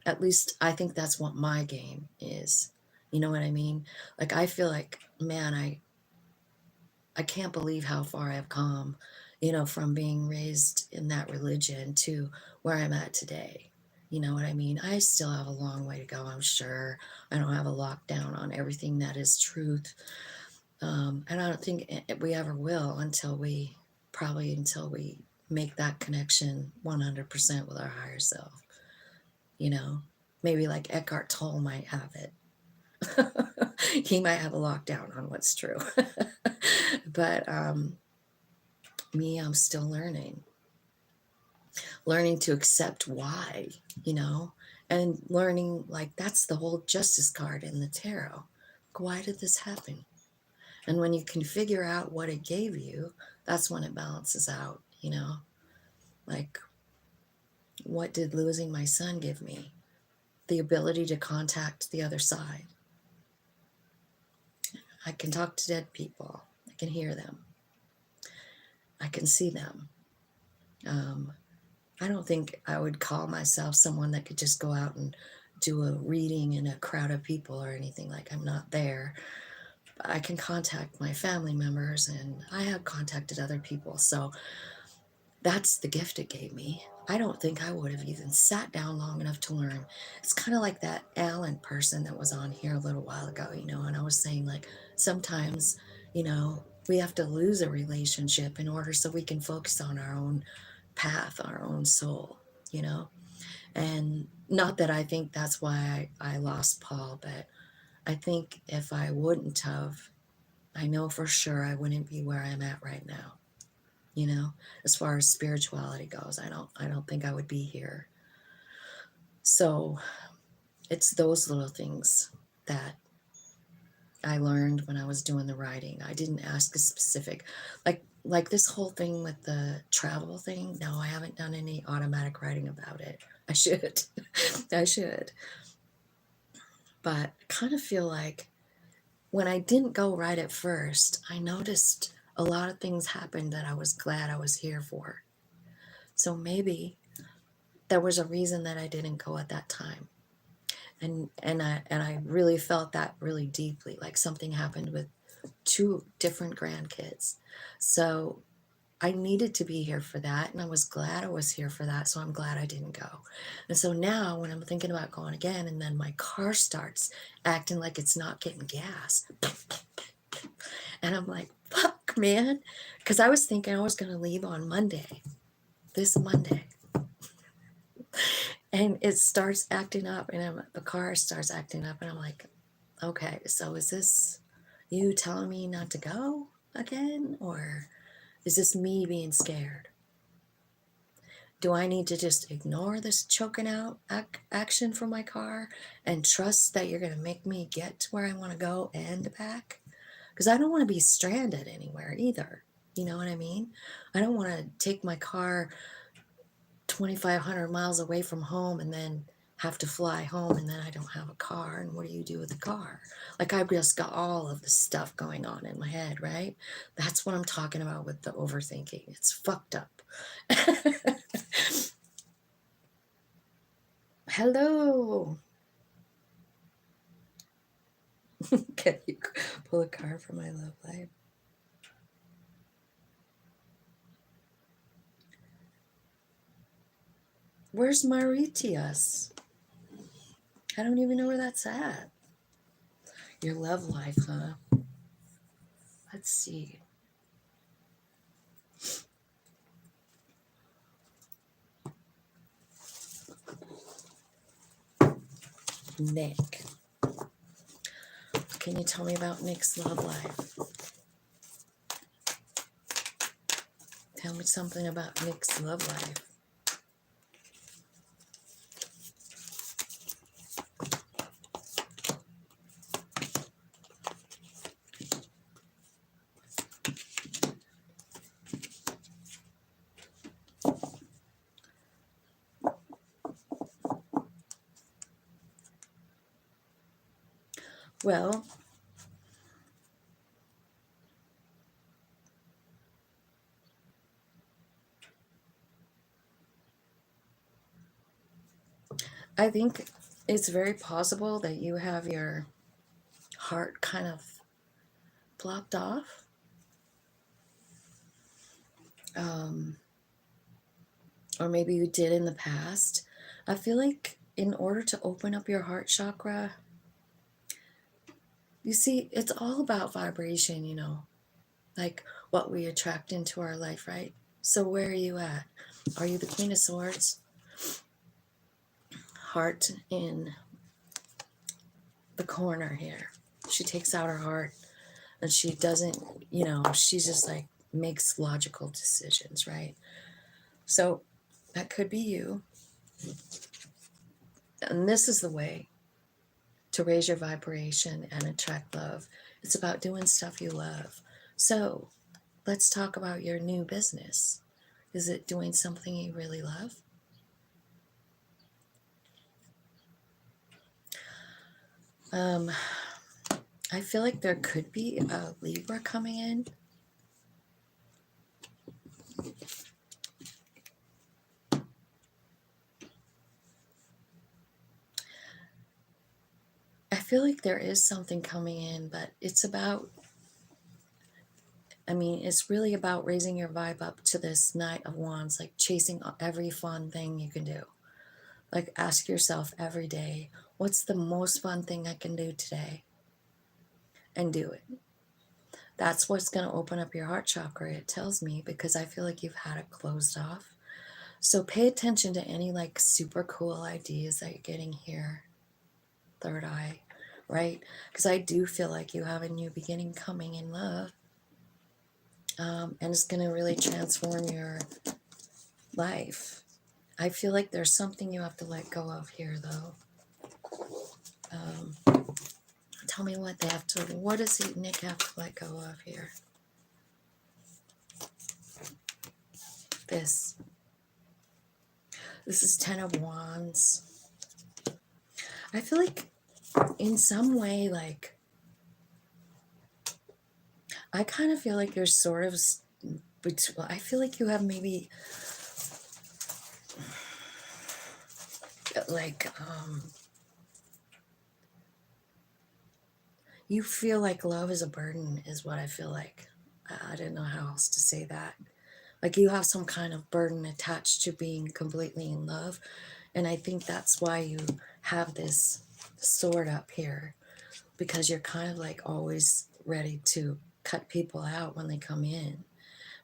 at least I think that's what my game is. You know what I mean? Like I feel like, man, I can't believe how far I've come, you know, from being raised in that religion to where I'm at today. You know what I mean? I still have a long way to go, I'm sure. I don't have a lockdown on everything that is truth. And I don't think we ever will until we make that connection 100% with our higher self. You know, maybe like Eckhart Tolle might have it. He might have a lockdown on what's true. But me, I'm still learning to accept why, you know, and learning like that's the whole justice card in the tarot. Why did this happen? And when you can figure out what it gave you, that's when it balances out, you know. Like, what did losing my son give me? The ability to contact the other side. I can talk to dead people. I can hear them. I can see them. Um, I don't think I would call myself someone that could just go out and do a reading in a crowd of people or anything. Like, I'm not there. But I can contact my family members, and I have contacted other people. So that's the gift it gave me. I don't think I would have even sat down long enough to learn. It's kind of like that Alan person that was on here a little while ago, you know, and I was saying, like, sometimes, you know, we have to lose a relationship in order so we can focus on our own path, our own soul, you know. And not that I think that's why I lost Paul, but I think if I wouldn't have, I know for sure I wouldn't be where I'm at right now. You know, as far as spirituality goes, I don't think I would be here. So it's those little things that I learned when I was doing the writing. I didn't ask a specific, like this whole thing with the travel thing. No, I haven't done any automatic writing about it. I should. I should. But I kind of feel like when I didn't go right at first, I noticed a lot of things happened that I was glad I was here for. So maybe there was a reason that I didn't go at that time. And I really felt that really deeply, like something happened with two different grandkids. So I needed to be here for that, and I was glad I was here for that, so I'm glad I didn't go. And so now when I'm thinking about going again, and then my car starts acting like it's not getting gas, and I'm like, fuck, man. Because I was thinking I was going to leave on Monday, this Monday. And it starts acting up, and the car starts acting up, and I'm like, okay, so is this you telling me not to go again? Or is this me being scared? Do I need to just ignore this choking out action from my car and trust that you're going to make me get to where I want to go and back? Because I don't want to be stranded anywhere either. You know what I mean? I don't want to take my car 2,500 miles away from home and then have to fly home, and then I don't have a car. And what do you do with the car? Like, I've just got all of this stuff going on in my head, right? That's what I'm talking about with the overthinking. It's fucked up. Hello. Can you pull a card for my love life? Where's Mauritius? I don't even know where that's at. Your love life, huh? Let's see. Nick. Can you tell me about Nick's love life? Tell me something about Nick's love life. Well, I think it's very possible that you have your heart kind of blocked off. Or maybe you did in the past. I feel like in order to open up your heart chakra, you see, it's all about vibration, you know, like what we attract into our life, right? So where are you at? Are you the Queen of Swords? Heart in the corner here. She takes out her heart, and she doesn't, you know, she's just like makes logical decisions, right? So that could be you. And this is the way to raise your vibration and attract love. It's about doing stuff you love. So let's talk about your new business. Is it doing something you really love? I feel like there could be a Libra coming in. I feel like there is something coming in, but it's about, I mean, it's really about raising your vibe up to this Knight of Wands, like chasing every fun thing you can do. Like, ask yourself every day, what's the most fun thing I can do today? And do it. That's what's going to open up your heart chakra, it tells me, because I feel like you've had it closed off. So pay attention to any like super cool ideas that you're getting here. Third eye, right? Because I do feel like you have a new beginning coming in love. And it's going to really transform your life. I feel like there's something you have to let go of here, though. Tell me what they have to, what does Nick have to let go of here? This is 10 of Wands. I feel like in some way, like, I kind of feel like you're sort of, I feel like you have maybe like, you feel like love is a burden, is what I feel like. I don't know how else to say that. Like you have some kind of burden attached to being completely in love. And I think that's why you have this sword up here, because you're kind of like always ready to cut people out when they come in.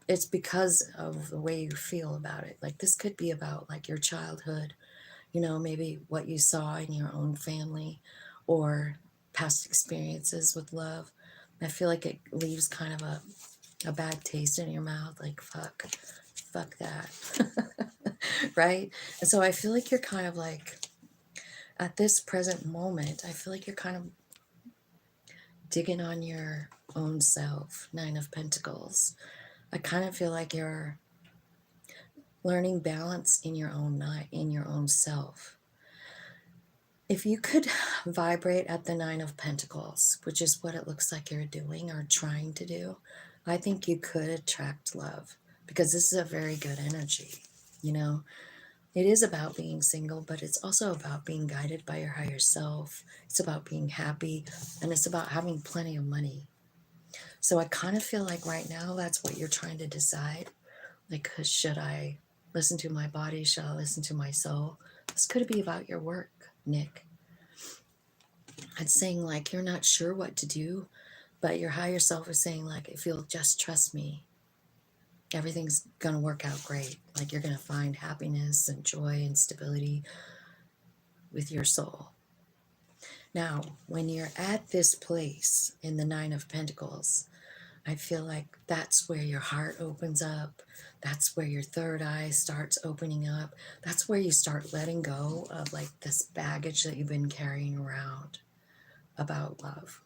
It's because of the way you feel about it. Like this could be about like your childhood, maybe what you saw in your own family or past experiences with love. I feel like it leaves kind of a bad taste in your mouth, like fuck that. Right? And so I feel like you're kind of like at this present moment, I feel like you're kind of digging on your own self. Nine of Pentacles. I kind of feel like you're learning balance in your own night, in your own self. If you could vibrate at the Nine of Pentacles, which is what it looks like you're doing or trying to do, I think you could attract love, because this is a very good energy. You know, it is about being single, but it's also about being guided by your higher self. It's about being happy, and it's about having plenty of money. So I kind of feel like right now that's what you're trying to decide. Like, should I listen to my body? Should I listen to my soul? This could be about your work, Nick. It's saying like you're not sure what to do, but your higher self is saying like, if you'll just trust me, everything's going to work out great. Like you're going to find happiness and joy and stability with your soul. Now, when you're at this place in the Nine of Pentacles, I feel like that's where your heart opens up. That's where your third eye starts opening up. That's where you start letting go of like this baggage that you've been carrying around about love.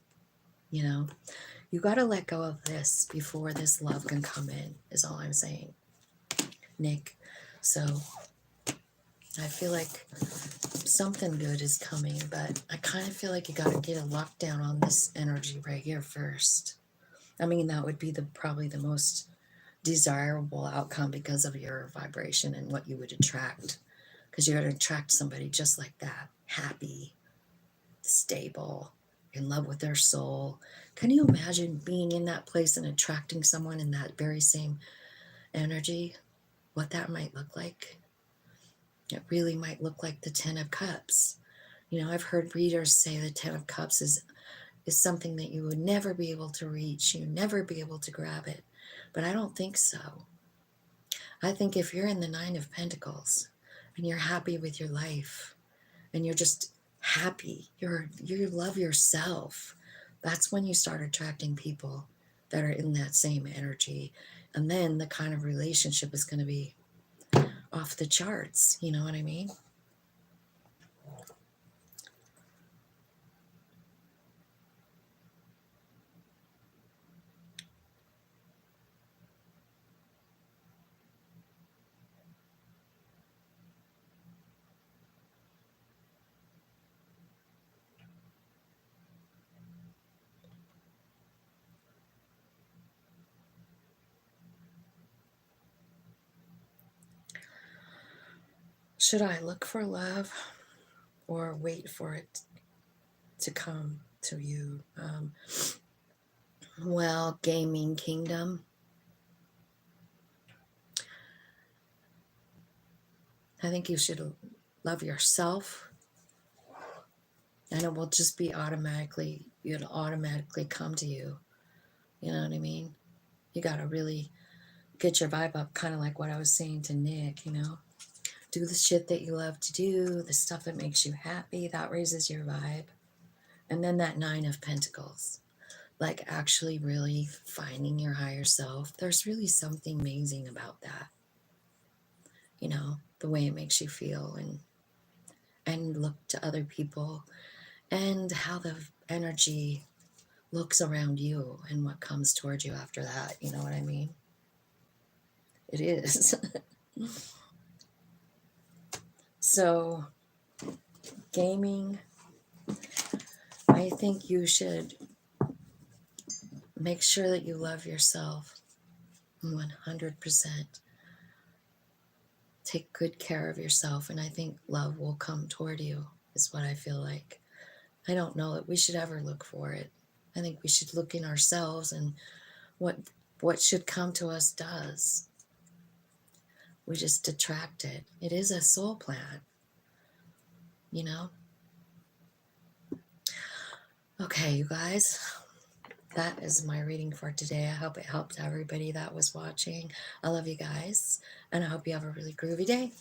You got to let go of this before this love can come in, is all I'm saying, Nick. So I feel like something good is coming, but I kind of feel like you got to get a lockdown on this energy right here first. I mean, that would be probably the most desirable outcome because of your vibration and what you would attract. Because you're going to attract somebody just like that, happy, stable, in love with their soul. Can you imagine being in that place and attracting someone in that very same energy? What that might look like? It really might look like the Ten of Cups. I've heard readers say the Ten of Cups is something that you would never be able to reach. You'd never be able to grab it. But I don't think so. I think if you're in the Nine of Pentacles and you're happy with your life and you're just happy, you love yourself, that's when you start attracting people that are in that same energy. And then the kind of relationship is going to be off the charts. You know what I mean? Should I look for love or wait for it to come to you? Well, Gaming Kingdom, I think you should love yourself, and it will just be it'll automatically come to you. You know what I mean? You got to really get your vibe up, kind of like what I was saying to Nick. Do the shit that you love to do, the stuff that makes you happy, that raises your vibe. And then that Nine of Pentacles, like actually really finding your higher self. There's really something amazing about that. The way it makes you feel, and look to other people, and how the energy looks around you and what comes towards you after that. You know what I mean? It is. So, gaming, I think you should make sure that you love yourself 100%. Take good care of yourself, and I think love will come toward you, is what I feel like. I don't know that we should ever look for it. I think we should look in ourselves, and what should come to us does. We just attract it. It is a soul plan, you know? Okay, you guys, that is my reading for today. I hope it helped everybody that was watching. I love you guys, and I hope you have a really groovy day.